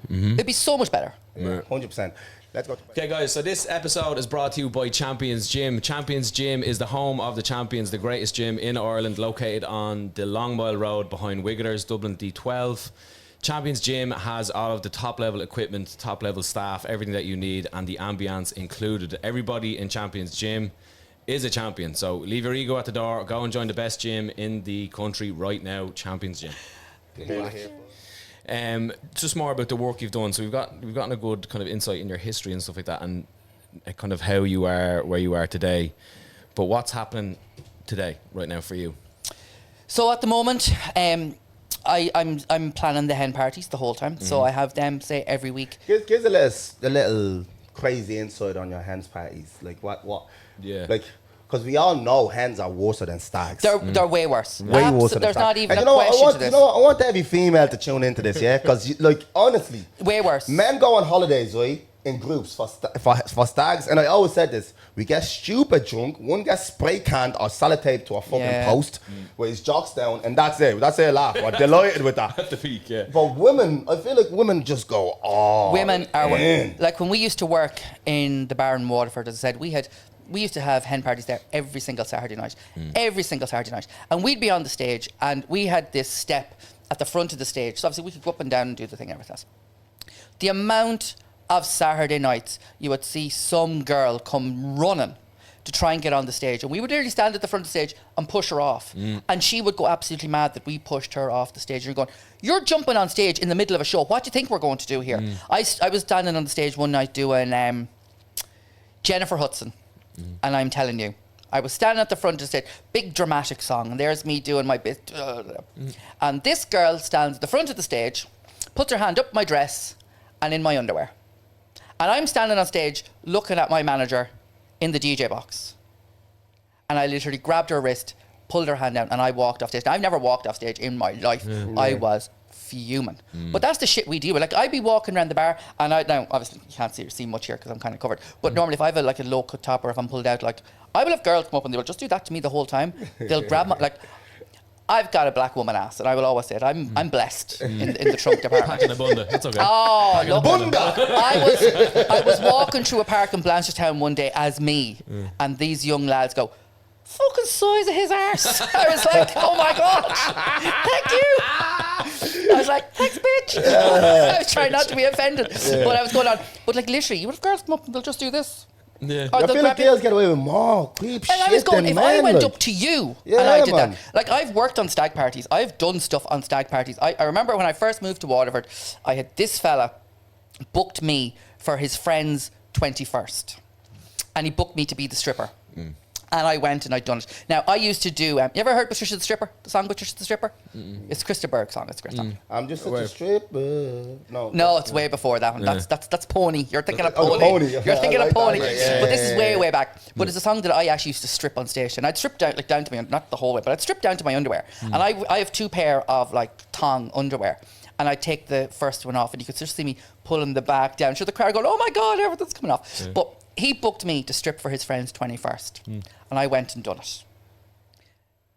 It'd be so much better. 100%. Let's go. Okay, guys, so this episode is brought to you by Champions Gym. Champions Gym is the home of the champions, the greatest gym in Ireland, located on the Long Mile Road behind Wigglers, Dublin D12. Champions Gym has all of the top-level equipment, top-level staff, everything that you need, and the ambience included. Everybody in Champions Gym is a champion, so leave your ego at the door, go and join the best gym in the country right now, Champions Gym. Just more about the work you've done. So we've gotten a good kind of insight in your history and stuff like that, and kind of how you are where you are today. But what's happening today, right now, for you? So at the moment, I'm planning the hen parties the whole time. So I have them say every week. Give a little crazy insight on your hens parties. Like what? Yeah. Like. Because we all know hens are worse than stags. They're way worse. Way worse than There's stags. not even and a question to this. I want every female to tune into this, yeah? Because, like, honestly. Way worse. Men go on holidays, right? In groups for stags. And I always said this. We get stupid drunk. One gets spray canned or sellotaped to a fucking post where his jock's down. And that's it. That's a laugh. We're delighted with that. At the peak, yeah. But women, I feel like women just go, oh. Women are... Like, when we used to work in the bar in Waterford, as I said, we used to have hen parties there every single Saturday night. Every single Saturday night. And we'd be on the stage, and we had this step at the front of the stage. So obviously we could go up and down and do the thing and everything else. The amount of Saturday nights you would see some girl come running to try and get on the stage. And we would literally stand at the front of the stage and push her off. And she would go absolutely mad that we pushed her off the stage. And you're going, you're jumping on stage in the middle of a show. What do you think we're going to do here? I was standing on the stage one night doing Jennifer Hudson. And I'm telling you, I was standing at the front of the stage, big dramatic song, and there's me doing my bit. And this girl stands at the front of the stage, puts her hand up my dress and in my underwear. And I'm standing on stage looking at my manager in the DJ box. And I literally grabbed her wrist, pulled her hand down, and I walked off stage. Now, I've never walked off stage in my life. I was fuming. But that's the shit we deal with. Like, I'd be walking around the bar, and now obviously you can't see much here because I'm kind of covered. But normally, if I have a low cut top or if I'm pulled out, like, I will have girls come up and they will just do that to me the whole time. They'll grab my I've got a black woman ass, and I will always say it. I'm blessed in the trunk department. Packing a bunda, that's okay. Oh, look, I was walking through a park in Blanchardstown one day as me, and these young lads go, fucking size of his arse. I was like, oh my God, thank you. I was like, thanks, bitch. I was trying not to be offended, but I was going on. But like, literally, you would have girls come up and they'll just do this. Yeah. I feel like girls get away with more creep shit. And I was going, if I went up to you and I did that, like, I've worked on stag parties, I've done stuff on stag parties. I remember when I first moved to Waterford, I had this fella booked me for his friend's 21st, and he booked me to be the stripper. And I went and I'd done it. Now, I used to do... you ever heard Patricia the Stripper? The song Patricia the Stripper? It's Krista Berg's song. It's a great song. I'm just such a stripper. No, it's way before that one. That's Pony. You're thinking of Pony. You're thinking of Pony. But this is way back. But it's a song that I actually used to strip on stage. And I'd strip down to my... Not the whole way, but I'd strip down to my underwear. And I have two pair of, like, thong underwear. And I'd take the first one off, and you could just see me pulling the back down. So the crowd going, oh my God, everything's coming off. But he booked me to strip for his friend's 21st. And I went and done it.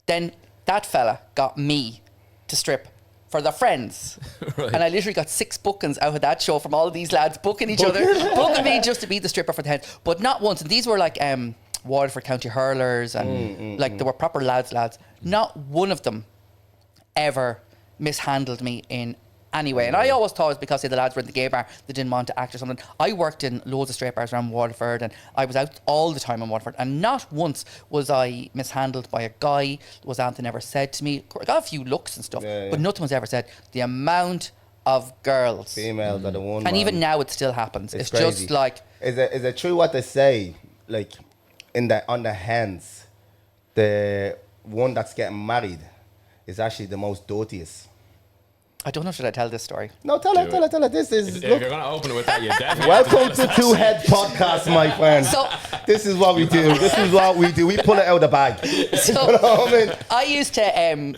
Then that fella got me to strip for their friends. Right. And I literally got 6 bookings out of that show from all of these lads booking each other, booking me just to be the stripper for the head. But not once. And these were like Waterford County hurlers, and like they were proper lads. Not one of them ever mishandled me in any way. And I always thought it was because the lads were in the gay bar, they didn't want to act or something. I worked in loads of straight bars around Waterford, and I was out all the time in Waterford, and not once was I mishandled by a guy. Was anything ever said to me. I got a few looks and stuff, but nothing was ever said. The amount of girls, females are the one, and even now it still happens. It's just like, is it true what they say, like on the hands, the one that's getting married is actually the most dirtiest? I don't know, should I tell this story? No, tell her. This is... If you're going to open it with that, you definitely... Welcome to Two Head Podcast, my friend. So, this is what we do. We pull it out of the bag. So, you know what I mean? I used to...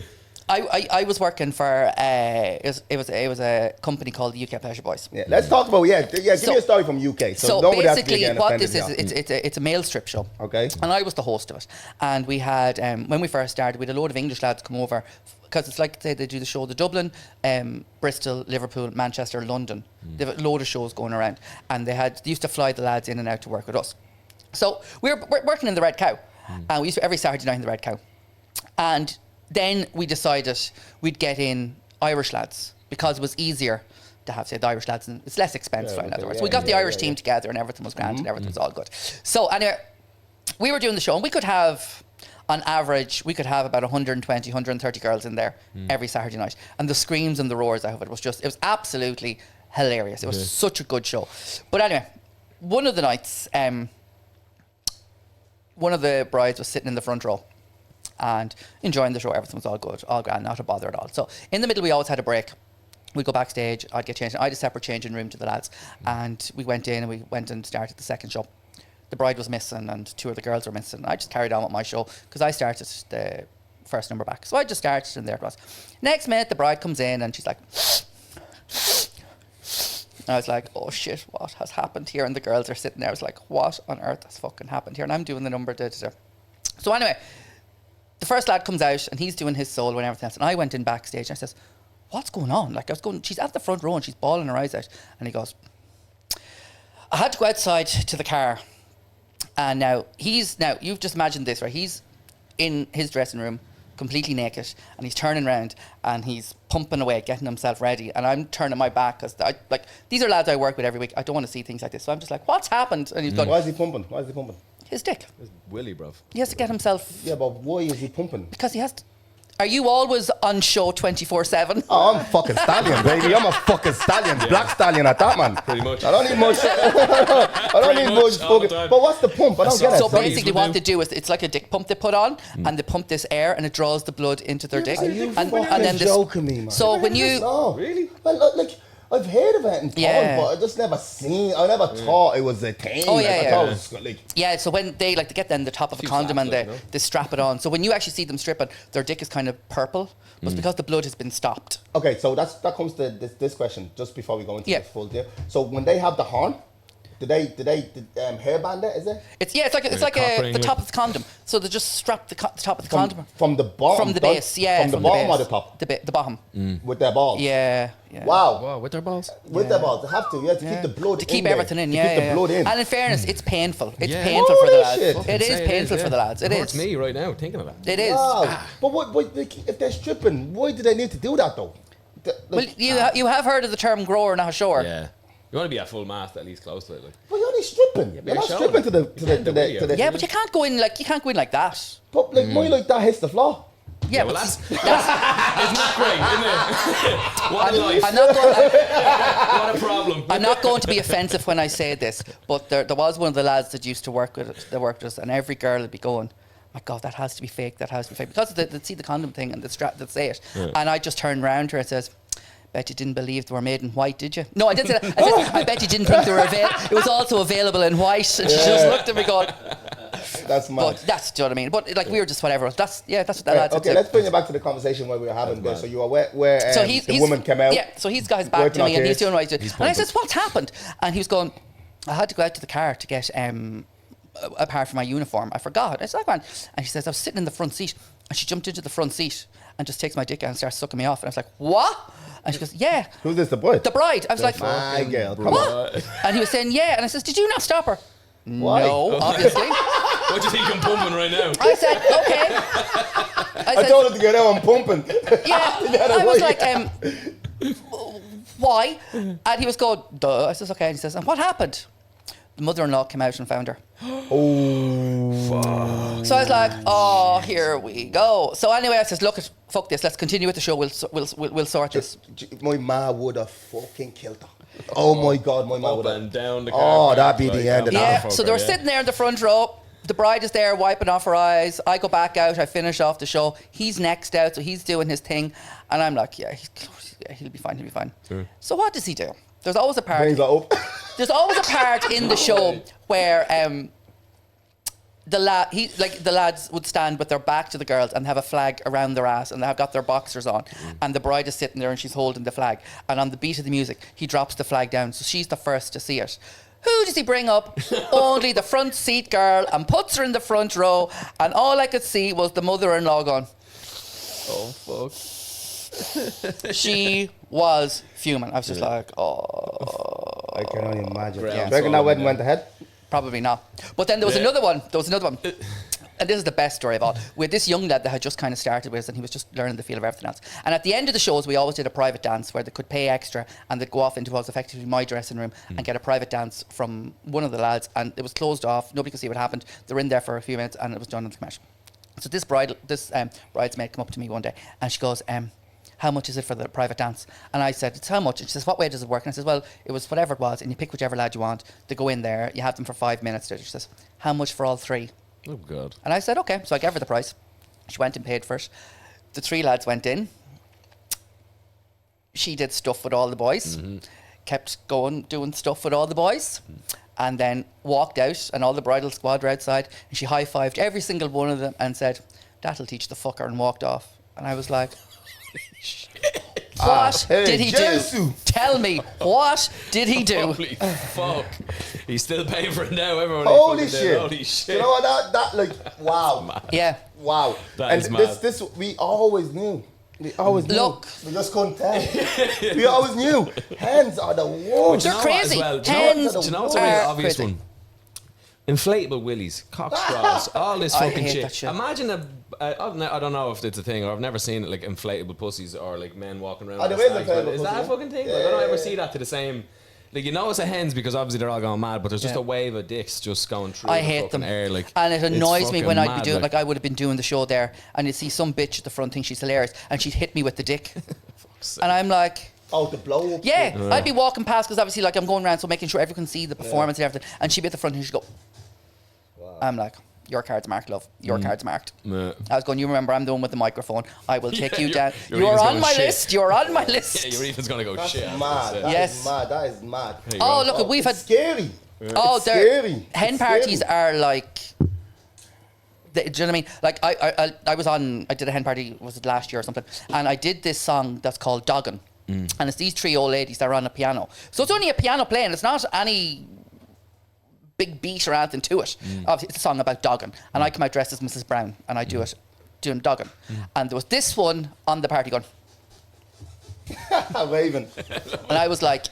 I was working for it was a company called the UK Pleasure Boys. Yeah, let's talk about give me a story from UK. So basically, what this is, it's a male strip show. Okay. And I was the host of it, and we had when we first started, we had a load of English lads come over because it's like say they do the show to Dublin, Bristol, Liverpool, Manchester, London. They have a load of shows going around, and they used to fly the lads in and out to work with us. So we're working in the Red Cow, and we used to every Saturday night in the Red Cow, and then we decided we'd get in Irish lads because it was easier to have, say, the Irish lads, and it's less expensive. So we got the Irish team together, and everything was grand, and everything was all good. So anyway, we were doing the show, and we could have, on average, about 120, 130 girls in there every Saturday night. And the screams and the roars out of it was absolutely hilarious. It was such a good show. But anyway, one of the nights, one of the brides was sitting in the front row and enjoying the show. Everything was all good, all grand, not a bother at all. So in the middle, we always had a break. We'd go backstage, I'd get changed. I had a separate changing room to the lads. And we went in and we went and started the second show. The bride was missing and two of the girls were missing. I just carried on with my show because I started the first number back. So I just started and there it was. Next minute, the bride comes in and she's like... And I was like, oh shit, what has happened here? And the girls are sitting there. I was like, what on earth has fucking happened here? And I'm doing the number. So anyway... The first lad comes out and he's doing his solo and everything else. And I went in backstage and I says, what's going on? Like she's at the front row and she's bawling her eyes out. And he goes, I had to go outside to the car. And now you've just imagined this, right? He's in his dressing room, completely naked, and he's turning around and he's pumping away, getting himself ready. And I'm turning my back because these are lads I work with every week. I don't want to see things like this. So I'm just like, what's happened? And he's going, Why is he pumping? His dick. It's Willy, bruv. He has to get himself... Yeah, but why is he pumping? Because he has to... Are you always on show 24/7? Oh, I'm a fucking stallion, baby. I'm a fucking stallion. Black stallion at that, man. Pretty much. I don't need much. I don't need much fucking... But what's the pump? I don't get it. So basically what they do is it's like a dick pump they put on and they pump this air and it draws the blood into their dick. Are you and then this, joking me, man? So when you... No. Really? Well, like... I've heard of it in porn, but I just never thought it was a thing. Oh, yeah, I thought it was like... Yeah, so when they get then the top of a condom and they strap it on. So when you actually see them stripping, their dick is kind of purple. But it's because the blood has been stopped. Okay, so that comes to this question, just before we go into the full deal. So when they have the horn, do they hairband it, is it? It's like the top of the condom. So they just strap the top of the condom. From the bottom? From the base, yeah. From the bottom or the top? The bottom. With their balls? Yeah. Wow, with their balls? With their balls, they have to. You have to keep the blood to keep in everything there. in, to keep the blood in. And in fairness, it's painful. It's painful for the lads. It is painful for the lads. It is. It's me right now thinking of that. It is. Wow. But what, if they're stripping, why do they need to do that though? Well, you have heard of the term grower, not shore. Yeah. You want to be at full mast at least close to it. Like. Well, you're only stripping. You're not stripping to the. Yeah, but you can't go in like that. But like mine like that hits the floor. Yeah, well, but that's isn't that great, isn't it? What a life. I'm not going, what a problem. I'm not going to be offensive when I say this, but there was one of the lads that used to work with us, and every girl would be going, my God, that has to be fake, because they'd see the condom thing and they'd say it. Yeah. And I just turned around to her and says, bet you didn't believe they were made in white, did you? No, I didn't say that. I said, I bet you didn't think they were it was also available in white. And she just looked at me going... That's mad. But that's, do you know what I mean? But like we were just whatever. That's what that lads okay, let's bring it back to the conversation where we were having there. So you are where the woman came out. Yeah, so he's got his back to me and he's doing what he's doing. And I says, what's happened? And he was going, I had to go out to the car to get a part for my uniform. I forgot. I said, and she says, I was sitting in the front seat and she jumped into the front seat and just takes my dick out and starts sucking me off. And I was like, what? And she goes, yeah. Who's this, the boy? The bride. I was like, my girl. What? And he was saying, yeah. And I says, did you not stop her? Why? No, obviously. What do you think I'm pumping right now? I said, okay. I told her to get out, I'm pumping. Yeah, I was like, why? And he was going, duh. I says, okay. And he says, and what happened? The mother-in-law came out and found her. Oh, fuck. So I was like, oh, here we go. So anyway, I says, look, fuck this. Let's continue with the show. We'll sort this. My ma would have fucking killed her. Oh my God, my ma would have. And down the car. Oh, that'd be the end of that. Yeah, so they were sitting there in the front row. The bride is there wiping off her eyes. I go back out. I finish off the show. He's next out, so he's doing his thing. And I'm like, yeah, he'll be fine. Sure. So what does he do? There's always a part. There's always a part in the show where the lads would stand with their back to the girls and have a flag around their ass, and they have got their boxers on, and the bride is sitting there and she's holding the flag, and on the beat of the music he drops the flag down, so she's the first to see it. Who does he bring up? Only the front seat girl, and puts her in the front row, and all I could see was the mother-in-law going, Oh fuck. She was fuming. I was just like, oh. I can only imagine. Great. Do you reckon that wedding went ahead? Probably not. But then there was another one. And this is the best story of all. We had this young lad that had just kind of started with us, and he was just learning the feel of everything else. And at the end of the shows, we always did a private dance where they could pay extra, and they'd go off into what was effectively my dressing room and get a private dance from one of the lads. And it was closed off. Nobody could see what happened. They were in there for a few minutes, and it was done in the commercial. So this bridesmaid came up to me one day, and she goes, how much is it for the private dance? And I said, it's how much? And she says, what way does it work? And I says, well, it was whatever it was, and you pick whichever lad you want. They go in there, you have them for 5 minutes. She says, how much for all three? Oh God. And I said, okay. So I gave her the price. She went and paid for it. The 3 lads went in. She did stuff with all the boys. Kept going, doing stuff with all the boys. And then walked out, and all the bridal squad were outside, and she high-fived every single one of them and said, that'll teach the fucker, and walked off. And I was like, what did he do? Tell me, what did he do? Holy fuck. He's still paying for it now. Everyone. Holy shit. Holy shit. You know what? That like, wow. Yeah. Wow. That and is mad. this, we always knew. We always knew. Look. We just couldn't tell. We always knew. Hens are the worst. They're crazy. Do Hens you know what's a really are obvious crazy. one? Inflatable willies, cock straws, all this I fucking hate that shit. shit. Imagine I don't know if it's a thing, or I've never seen it, like inflatable pussies or like men walking around. Oh, with there is stags, but inflatable is that a pussy, fucking thing? yeah. Like, I don't ever see that to the same. Like, you know it's a hens because obviously they're all going mad, but there's just a wave of dicks just going through. I the hate fucking them. air, like, and it it's annoys me when fucking I'd be mad, doing, like I would have been doing the show there, and you'd see some bitch at the front think she's hilarious, and she'd hit me with the dick. And I'm like, Oh, the blow up. yeah, I'd be walking past, because obviously like I'm going around, so making sure everyone can see the performance and everything, and she'd be at the front and she'd go, I'm like, your card's marked, love. Your card's marked. Yeah. I was going, you remember I'm the one with the microphone. I will take you down. you're You're even on going my shit. list. You're on my list. Yeah, your Ethan's gonna go That's shit. mad. That Yes. is mad. That is mad. There you Oh, go. look, we've had... It's scary. Oh, It's they're... scary. Hen It's parties scary. are like... Do you know what I mean? Like, I was on... I did a hen party, was it last year or something? And I did this song that's called Doggin'. And it's these 3 old ladies that are on a piano. So it's only a piano playing. It's not any... big beat or anything to it. Obviously, it's a song about dogging, and I come out dressed as Mrs. Brown, and I do it, doing dogging. And there was this one on the party going, Waving. and I was like,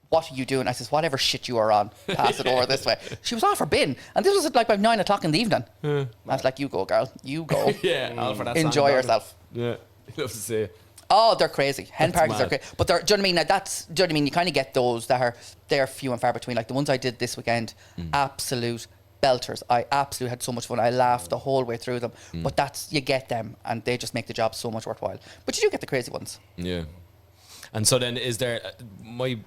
what are you doing? I says, whatever shit you are on, pass it over this way. She was off her bin, and this was at like about 9 o'clock in the evening. I was like, you go, girl, you go. Yeah, all for that song, Enjoy Doggin'. yourself. Yeah, love to see it. Oh, they're crazy. Hen That's parties are mad. crazy. But they're, do you know what I mean? Now that's, do you know what I mean? You kind of get those that are, they're few and far between. Like the ones I did this weekend, absolute belters. I absolutely had so much fun. I laughed the whole way through them. But that's, you get them, and they just make the job so much worthwhile. But you do get the crazy ones. Yeah. And so then, is there my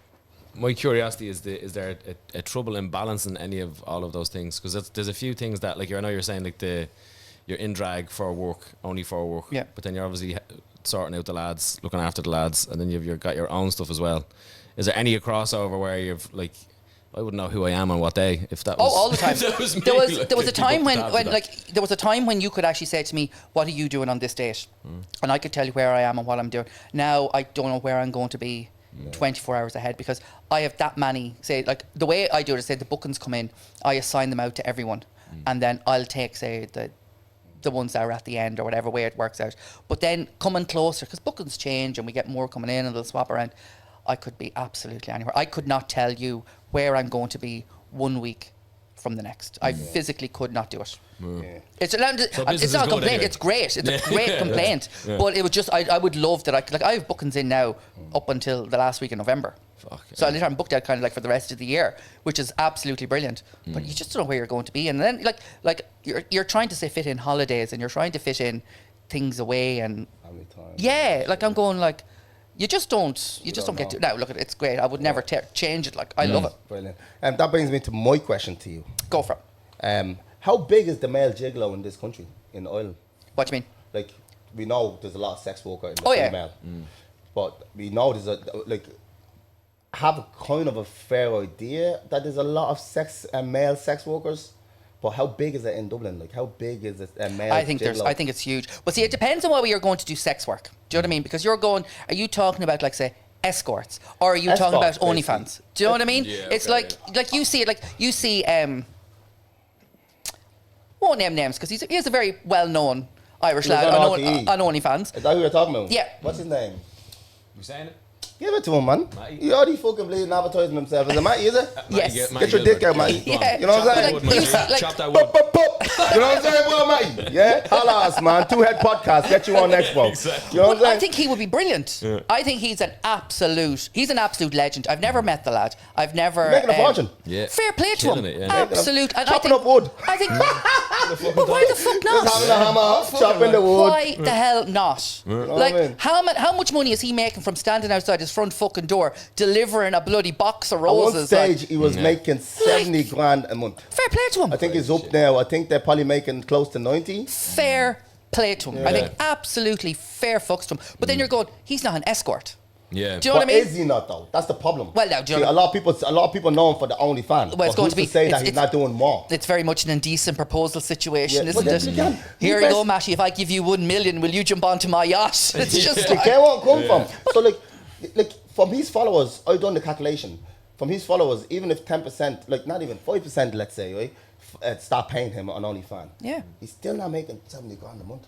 curiosity is there a trouble in balancing any of all of those things? Because there's a few things that, like, I know you're saying like you're in drag for work, only for work. Yeah. But then you're obviously sorting out the lads, looking after the lads, and then you've got your own stuff as well. Is there any crossover where you've like, I wouldn't know who I am on what day if that was. Oh, all the time. if that was me, there was like, there was a keep up time the tabs when of that. like there was a time when you could actually say to me, "What are you doing on this date?" And I could tell you where I am and what I'm doing. Now I don't know where I'm going to be 24 hours ahead, because I have that many. Say, like the way I do it is, say the bookings come in, I assign them out to everyone, and then I'll take, say, the ones that are at the end or whatever way it works out. But then coming closer, because bookings change and we get more coming in and they'll swap around, I could be absolutely anywhere. I could not tell you where I'm going to be 1 week from the next. I physically could not do it. Yeah. It's business it's is not a good complaint. anyway. It's great. It's a great complaint. But it would just, I would love that. I have bookings in now up until the last week in November. Fuck, So I literally I'm booked out kind of like for the rest of the year, which is absolutely brilliant. But you just don't know where you're going to be, and then like you're trying to say fit in holidays, and you're trying to fit in things away, and How many times? yeah, like I'm going like. You just don't get to. know. Now look, it's great. I would never change it. Like I love it. Brilliant. That brings me to my question to you. Go for it. How big is the male gigolo in this country, in Ireland? What do you mean? Like, we know there's a lot of sex worker in the Oh, yeah. female. But we know there's have a kind of a fair idea that there's a lot of male sex workers But how big is it in Dublin? Like, how big is it a male I think it's huge. But see, it depends on whether you're going to do sex work. Do you know what I mean? Because are you talking about, like, say, escorts, or are you talking about OnlyFans? Do you know what I mean? Yeah, it's like you see won't name names because he's a very well-known Irish lad on OnlyFans. Is that who you're talking about? Yeah. What's his name? You saying it? Give it to him, man. Matty. He already fucking bleeding advertising himself. Is it Matty, is it? Yes. Get your dick out, Matty. Yeah. You know what I'm saying? Chop that wood. You know what I'm saying, well, Matty? Yeah? Holla us, man. Two Head Podcast. Get you on next one. Exactly. You know what I'm saying? I think he would be brilliant. Yeah. I think he's an absolute legend. I've never met the lad. I've never... Making a fortune. Yeah. Fair play to him. It, yeah. Absolute. Chopping up wood. I think... But why the fuck not? Just having a hammer, chopping the wood. Why the hell not? You know Like, what I mean? how much money is he making from standing outside his front fucking door, delivering a bloody box of At one roses? stage, he was making 70 grand a month. Fair play to him. I think he's up now. I think they're probably making close to 90. Fair play to him. I think absolutely fair fucks to him. But then you're going, he's not an escort. Yeah. Do you know what I mean? Is he not though? That's the problem. Well, now, do you See, know- a lot of people know him for the OnlyFans. Well, it's going to be say that he's not doing more. It's very much an indecent proposal situation, Yeah, isn't but it? then again, Here you you go, best- Matty. If I give you 1 million, will you jump onto my yacht? It's just You like, can't where it come from. So like from his followers, I've done the calculation. From his followers, even if 10%, like not even 5%, let's say, right, start paying him on OnlyFans. Yeah. He's still not making 70 grand a month.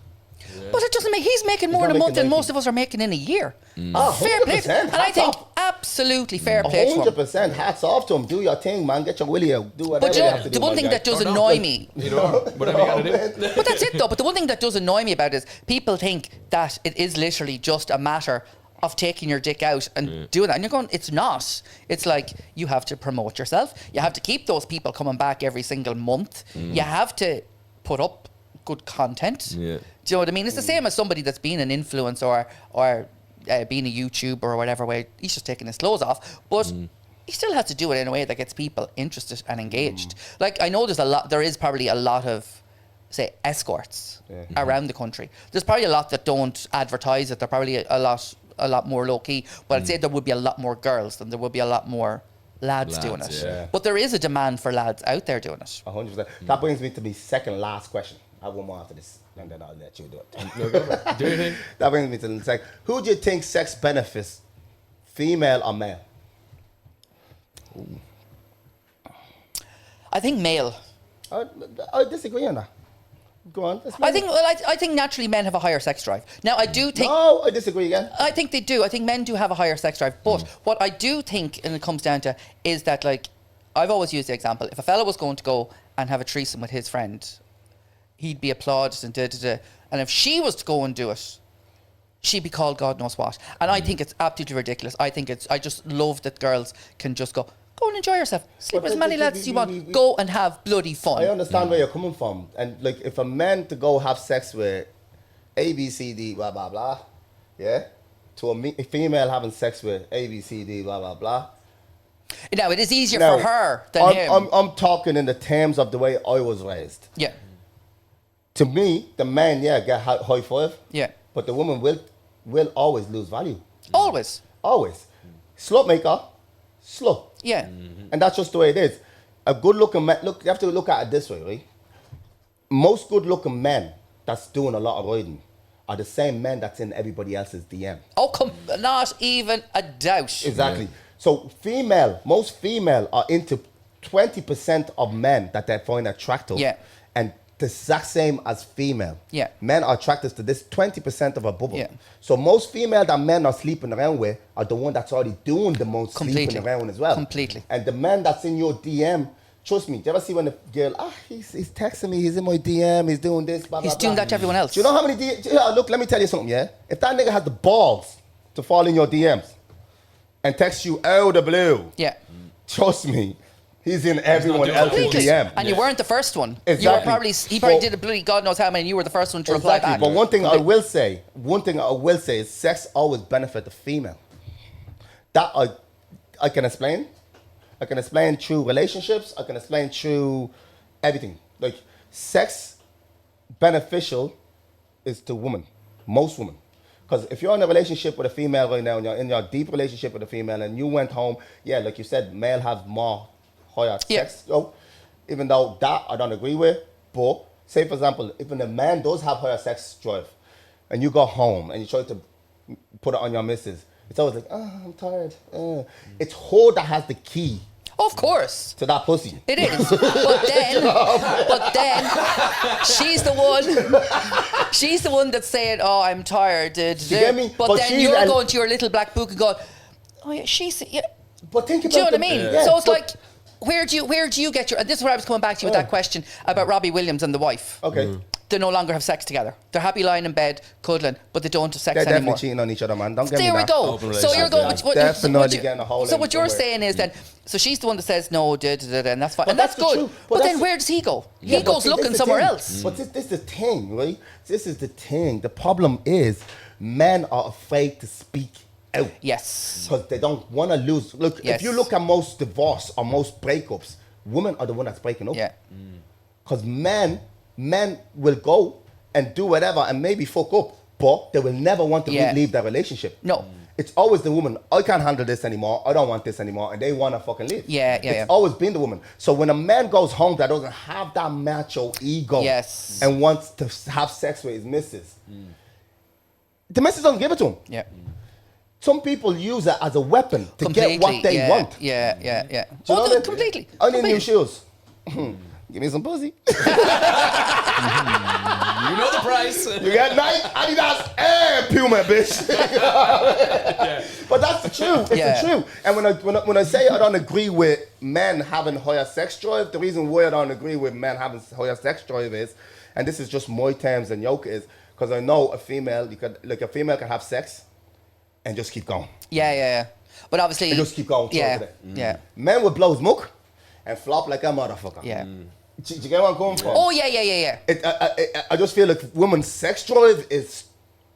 but it doesn't make. He's making more not in a month making than 90. most of us are making in a year. Fair 100%. play, and I Hats think off. absolutely fair play to him. 100%. Hats off to him. Do your thing, man. Get your willy out. Do whatever But you you have know, to the do. one my thing guy. that does Or not, annoy but- me. You know, whatever you gotta do. But that's it though. But the one thing that does annoy me about it is people think that it is literally just a matter of taking your dick out and doing that. And you're going, it's not. It's like you have to promote yourself. You have to keep those people coming back every single month. You have to put up good content. Yeah. Do you know what I mean? It's the same as somebody that's been an influencer or being a YouTuber or whatever way. He's just taking his clothes off. But he still has to do it in a way that gets people interested and engaged. Like, I know there is probably a lot of, say, escorts around the country. There's probably a lot that don't advertise it. They're probably a lot more low key. But I'd say there would be a lot more girls than there would be a lot more lads doing it. yeah. But there is a demand for lads out there doing it. 100%. That brings me to my second last question. I have one more after this, and then I'll let you do it. Do you think? That brings me to the second. Who do you think sex benefits, female or male? I think male. I disagree on that. Go on. I think naturally men have a higher sex drive. Now I do think No, I disagree again. I think they do. I think men do have a higher sex drive. But what I do think, and it comes down to, is that, like, I've always used the example, if a fella was going to go and have a threesome with his friend, he'd be applauded and da-da-da. And if she was to go and do it, she'd be called God knows what. And I think it's absolutely ridiculous. I just love that girls can just go and enjoy yourself. Sleep with as many lads as you want. Go and have bloody fun. I understand where you're coming from. And, like, if a man to go have sex with A, B, C, D, blah, blah, blah, yeah, to a female having sex with A, B, C, D, blah, blah, blah. Now, it is easier Now, for her than him. I'm talking in the terms of the way I was raised. Yeah. To me, the man, get high five. Yeah. But the woman will always lose value. Always. Always. Slut maker, slut. Yeah. And that's just the way it is. A good looking man, look, you have to look at it this way, right? Most good looking men that's doing a lot of riding are the same men that's in everybody else's DM. Oh, not even a doubt. Exactly. So most female are into 20% of men that they find attractive. Yeah. And the exact same as female. Yeah. Men are attracted to this 20% of a bubble. Yeah. So most female that men are sleeping around with are the one that's already doing the most Completely. sleeping around as well. Completely. And the man that's in your DM, trust me, do you ever see when the girl, he's texting me, he's in my DM, he's doing this, blah, He's blah, doing blah. that to everyone else. Do you know how many DMs? Look, let me tell you something, yeah? If that nigga had the balls to fall in your DMs and text you out of the blue, Yeah. trust me, he's in everyone doing else's Completely. DM. And you weren't the first one. Exactly. You were he probably did a bloody God knows how many, and you were the first one to reply Exactly. back. But one thing I will say is sex always benefit the female. That I can explain. I can explain through relationships. I can explain through everything. Like, sex beneficial is to women, most women. Because if you're in a relationship with a female right now, and you're in your deep relationship with a female, and you went home, like you said, male have more higher sex. So even though that I don't agree with, but say for example, if a man does have higher sex drive, and you go home and you try to put it on your missus, it's always like, oh, I'm tired. It's her that has the key. Of course. To that pussy. It is. But then, she's the one that's saying, oh, I'm tired. You get me? But then you're going to your little black book and going, oh yeah, yeah. But think about do you know what I mean? Yeah. So it's like, where do you get your, and this is where I was coming back to you with that question about Robbie Williams and the wife. Okay. They no longer have sex together. They're happy lying in bed, cuddling, but they don't have sex They're anymore. definitely cheating on each other, man. Don't get me There we that. go. So you're going with so what you're saying is then, so she's the one that says no, and that's fine, and that's good. But then where does he go? He goes looking somewhere else. But this is the thing, right? This is the thing. The problem is men are afraid to speak out. Yes. Because they don't want to lose. Look, if you look at most divorce or most breakups, women are the one that's breaking up. Yeah. Because men will go and do whatever and maybe fuck up, but they will never want to leave their relationship. No. It's always the woman, I can't handle this anymore, I don't want this anymore, and they want to fucking leave. It's always been the woman. So when a man goes home that doesn't have that macho ego and wants to have sex with his missus, the missus doesn't give it to him. Yeah. Some people use it as a weapon to get what they want. Yeah. Completely. I need new shoes. Give me some pussy. You know the price. You got Nike, Adidas, and Puma, bitch. But that's the truth. It's the truth. And when I say I don't agree with men having higher sex drive, the reason why I don't agree with men having higher sex drive is, and this is just my terms and yoke, is because I know a female can have sex and just keep going. Yeah. But obviously, and just keep going. Yeah. Men will blow smoke and flop like a motherfucker. Yeah. Do you get where I'm going from? Oh yeah. I just feel like women's sex drive is.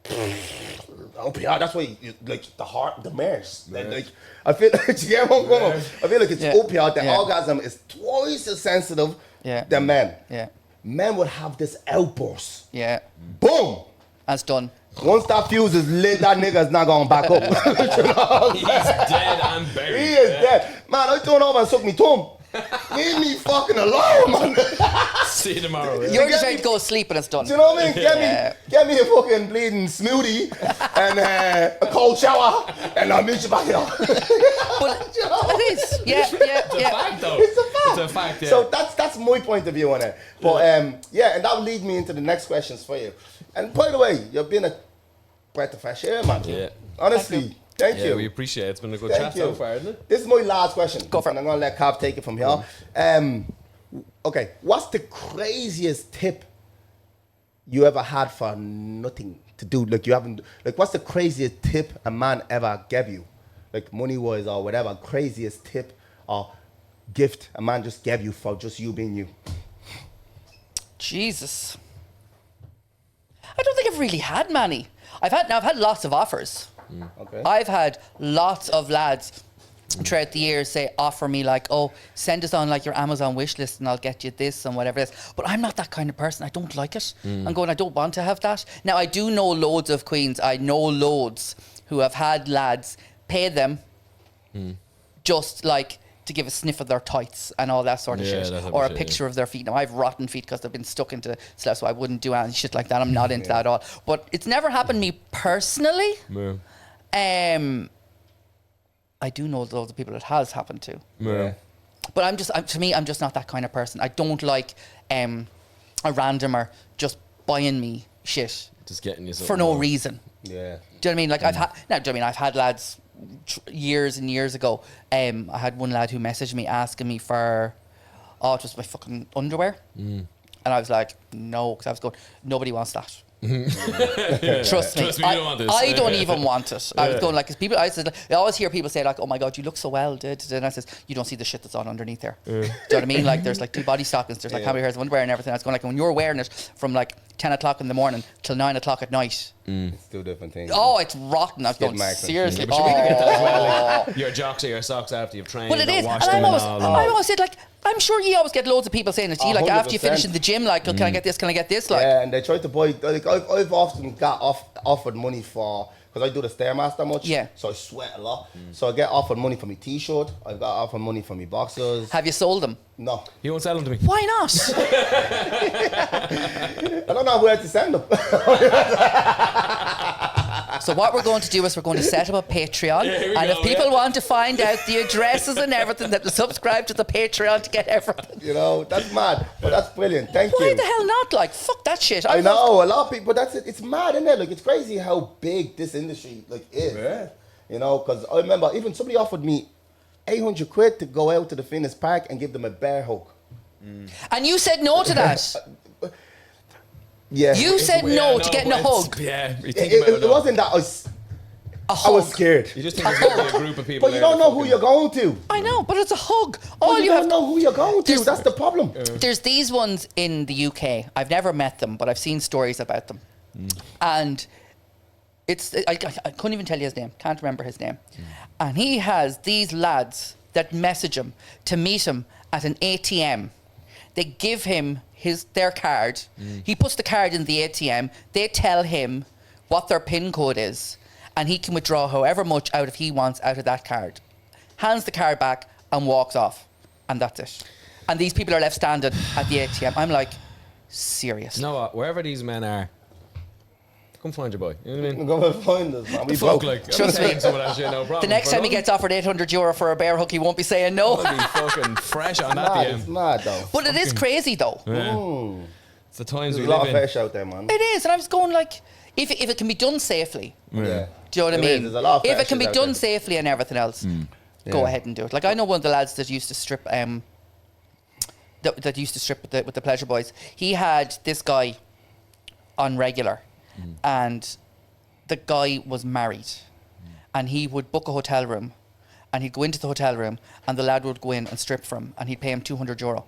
That's why like the heart, the mares. Like I feel like, you get where I'm going. I feel like it's opioid. The orgasm is twice as sensitive than men. Yeah. Men would have this outburst. Yeah. Boom. That's done. Once that fuse is lit, that nigga's not going back up. He's dead and buried. He is dead. Man, I turn over and suck me thumb. Leave me fucking alone, man. See you tomorrow. You're just ready to go to sleep and it's done. Do you know what I mean? Get me a fucking bleeding smoothie and a cold shower, and I'll meet you back here. But it is. Yeah. It's a fact, though. It's a fact, yeah. So that's my point of view on it. But and that will lead me into the next questions for you. And by the way, you've been a breath of fresh air, man. Yeah. Honestly. Thank you. Yeah, we appreciate it. It's been a good chat so far, isn't it? This is my last question. Go for it. And I'm going to let Cav take it from here. Okay, what's the craziest tip you ever had for nothing to do? What's the craziest tip a man ever gave you? Like money-wise or whatever, craziest tip or gift a man just gave you for just you being you? Jesus. I don't think I've really had many. I've had lots of offers. Okay. I've had lots of lads throughout the years say, offer me like, oh, send us on like your Amazon wish list and I'll get you this and whatever it is. But I'm not that kind of person. I don't like it. I'm going, I don't want to have that. Now, I do know loads of queens. I know loads who have had lads pay them just like to give a sniff of their tights and all that sort of shit. Or a picture of their feet. Now, I have rotten feet because they've been stuck into stuff, so I wouldn't do any shit like that. I'm not into that at all. But it's never happened to me personally. I do know loads of people it has happened to. But I'm just not that kind of person. I don't like a randomer just buying me shit. Just getting you for no reason. Yeah. Do you know what I mean? Like I've had lads years and years ago. I had one lad who messaged me asking me for, it was my fucking underwear. And I was like, no, because I was going, nobody wants that. Trust me, you don't want this. I don't even want it. I was going like, because people, I always hear people say like, oh my God, you look so well, and I says, you don't see the shit that's on underneath there. Do you know what I mean? Like there's like 2 body stockings, there's like how many pairs of underwear and everything. I was going like, when you're wearing it from like 10 o'clock in the morning till 9 o'clock at night. It's 2 different things. Oh, it's rotten. I was going, seriously. But you really get that as well, like your jocks or your socks after you've trained. Well, it is. And I always said like, I'm sure you always get loads of people saying it to you, like 100%. After you finish in the gym, like, can I get this? Can I get this? Like, yeah, and they try to buy. Like I've often got offered money for, because I do the Stairmaster much. Yeah. So I sweat a lot. So I get offered money for my t-shirt. I got offered money for my boxers. Have you sold them? No. You won't sell them to me. Why not? I don't know where to send them. So what we're going to do is we're going to set up a Patreon, and if people want to find out the addresses and everything, that to subscribe to the Patreon to get everything. You know, that's mad, but that's brilliant. Thank you. Why the hell not? Like, fuck that shit. I know a lot of people, but that's it. It's mad, isn't it? Like, it's crazy how big this industry like is. Yeah. You know, because I remember even somebody offered me 800 quid to go out to the fitness park and give them a bear hug. And you said no to that. Yeah. You said no to getting a hug. Yeah, you think It, about it wasn't that I was scared. You just think there's going to be a group of people. But you don't know who you're going to. I know, but it's a hug. But All you you don't have know who you're going to. There's- That's the problem. There's these ones in the UK. I've never met them, but I've seen stories about them. And it's I couldn't even tell you his name. Can't remember his name. And he has these lads that message him to meet him at an ATM. They give him their card. He puts the card in the ATM. They tell him what their PIN code is, and he can withdraw however much out if he wants out of that card. Hands the card back and walks off, and that's it. And these people are left standing at the ATM. I'm like, serious. You know what? Wherever these men are, come find your boy. You know what I mean? Go and find us, man. We Fuck, broke. like, I'm Trust me. saying some of that shit, no problem. The next time he gets offered €800 for a bear hook, he won't be saying no. I'll be fucking fresh on that Mad, it's DM. mad though. But it is crazy though. Mm. It's the times There's we a lot live of in. fish out there, man. It is, and I was going like, if it can be done safely, Yeah. do you know what I There is, mean? there's a lot of If it can be fetishes out done there. safely and everything else, go Yeah. ahead and do it. Like I know one of the lads that used to strip, that used to strip with the Pleasure Boys. He had this guy on regular, and the guy was married, and he would book a hotel room, and he'd go into the hotel room, and the lad would go in and strip for him, and he'd pay him €200,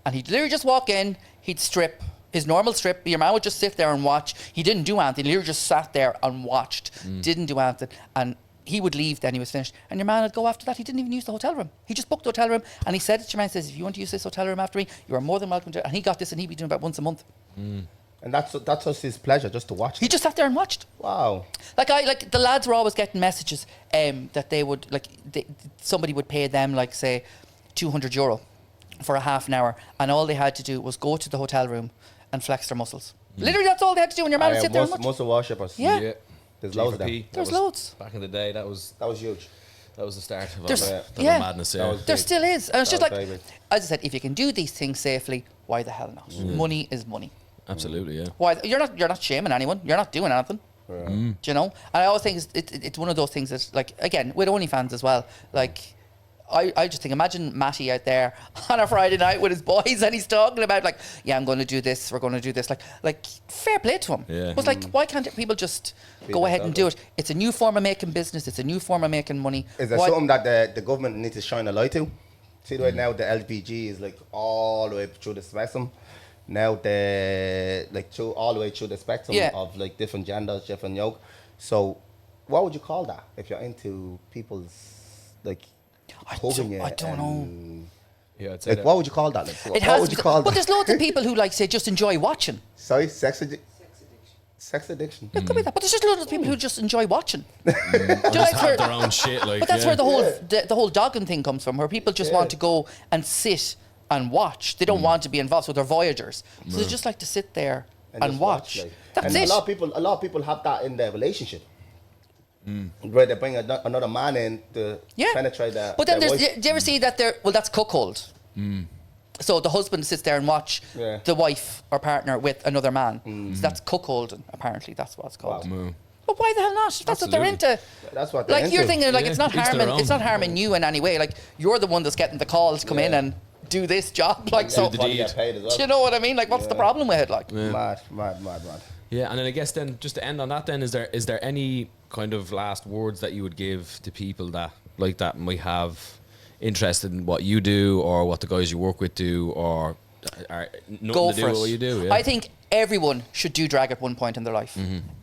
and he'd literally just walk in, he'd strip. His normal strip, your man would just sit there and watch. He didn't do anything. He literally just sat there and watched. Didn't do anything. And he would leave then he was finished. And your man would go after that. He didn't even use the hotel room. He just booked the hotel room. And he said it to your man, says, if you want to use this hotel room after me, you are more than welcome to. And he got this and he'd be doing about once a month. And that's just his pleasure, just to watch. He just sat there and watched. Wow. Like the lads were always getting messages that they would, somebody would pay them, like, say, €200 for a half an hour. And all they had to do was go to the hotel room and flex their muscles. Literally, that's all they had to do. And your man would sit there and watch. Muscle worshippers. Yeah. There's G loads for of P. them. That There's was- loads. Back in the day, that was That was huge. the start of all There's- the yeah. madness. That Yeah. was There big. still is. And it's just That like, was very big. as I said, if you can do these things safely, why the hell not? Money is money. Absolutely, yeah. Why you're not shaming anyone. You're not doing anything. Do you know? And I always think it's one of those things that, like, again, with OnlyFans as well. Like, I just think, imagine Matty out there on a Friday night with his boys, and he's talking about, like, yeah, I'm going to do this. We're going to do this. Like fair play to him. Yeah. But like, why can't people just Be go ahead and do themselves. it? It's a new form of making business. It's a new form of making money. Is there Why- something that the government needs to shine a light to? See, right now the LPG is like all the way through the spectrum. Now all the way through the spectrum Yeah. of like different genders, different yoke. So, what would you call that if you're into people's like hugging you? I don't know. and- Yeah, I'd say Like, that. what would you call that? Like, It what has would you to- call but that? there's loads of people who, like, say, just enjoy watching. Sorry, sex addiction. It could be that, but there's just loads of people who just enjoy watching. Do you Just like have where- their own shit, like. But that's yeah. where the whole dogging thing comes from, where people just want to go and sit and watch. They don't want to be involved, so they're voyagers. So they just like to sit there and just watch. like. That's and it. a lot of people have that in their relationship. Where they bring another man in to Yeah. penetrate their But then their there's, wife. do you ever see that there? Well, that's cuckold. So the husband sits there and watch Yeah. the wife or partner with another man. So that's cuckolding. Apparently, that's what it's called. Wow. But why the hell not? If that's what they're Absolutely. into. That's what they're Like you're into. thinking, like Yeah, it's not each their harming. own. It's not harming you in any way. Like you're the one that's getting the call to come in Yeah. and do this job. Like so, the Probably deed. get paid as well. do you know what I mean? Like what's the problem with it? Like Mad. Yeah, and then I guess then just to end on that, then is there any kind of last words that you would give to people that like that might have interest in what you do or what the guys you work with do or are nothing go to do for with it. what you do? Yeah. I think everyone should do drag at one point in their life.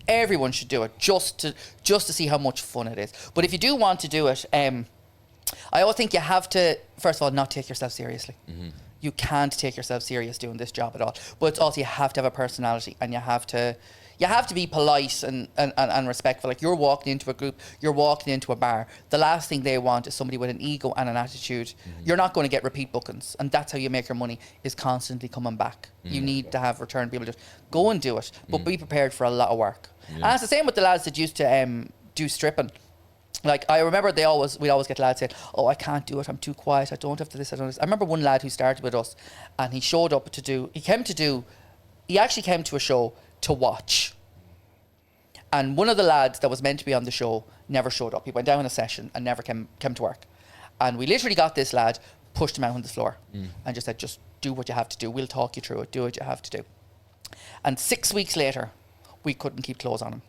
Everyone should do it just to see how much fun it is. But if you do want to do it, I always think you have to first of all not take yourself seriously. you can't take yourself serious doing this job at all. But it's also, you have to have a personality, and you have to be polite and respectful. Like, you're walking into a group, you're walking into a bar. The last thing they want is somebody with an ego and an attitude. You're not going to get repeat bookings, and that's how you make your money, is constantly coming back. You need to have return people. Just go and do it, but be prepared for a lot of work. And it's the same with the lads that used to do stripping. Like, I remember we'd always get lads saying, oh, I can't do it, I'm too quiet, I don't have to this, I don't have this. I remember one lad who started with us, and he showed up he actually came to a show to watch. And one of the lads that was meant to be on the show never showed up. He went down a session and never came to work. And we literally got this lad, pushed him out on the floor, and just said, just do what you have to do, we'll talk you through it, do what you have to do. And 6 weeks later, we couldn't keep clothes on him.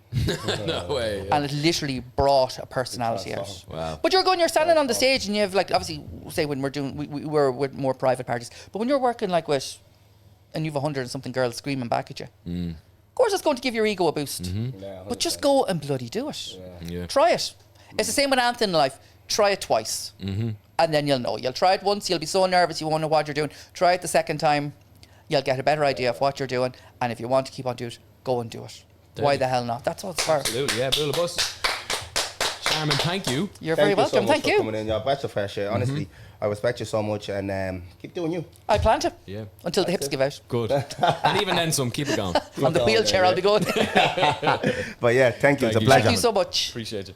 No way. And it literally brought a personality out. Wow. But you're standing on the stage, and you have, like, obviously, say when we were with more private parties, but when you're working like with, and you've 100 and something girls screaming back at you, of course it's going to give your ego a boost. Yeah, but just go and bloody do it. Yeah. Try it. It's the same with anything in life. Try it twice. And then you'll know. You'll try it once, you'll be so nervous, you won't know what you're doing. Try it the second time, you'll get a better idea of what you're doing. And if you want to keep on doing it, go and do it. Why the hell not? That's what it's for. Absolutely, yeah, Bull of Bus. Charmin, thank you. You're very welcome. Thank you. For coming in. You're a breath of fresh air. Honestly, I respect you so much, and keep doing you. I plan to. Yeah. Until the hips give out. Good. And even then some, keep it going. On the wheelchair, I'll be going. But yeah, thank you. It's a pleasure. Thank you so much. Appreciate it.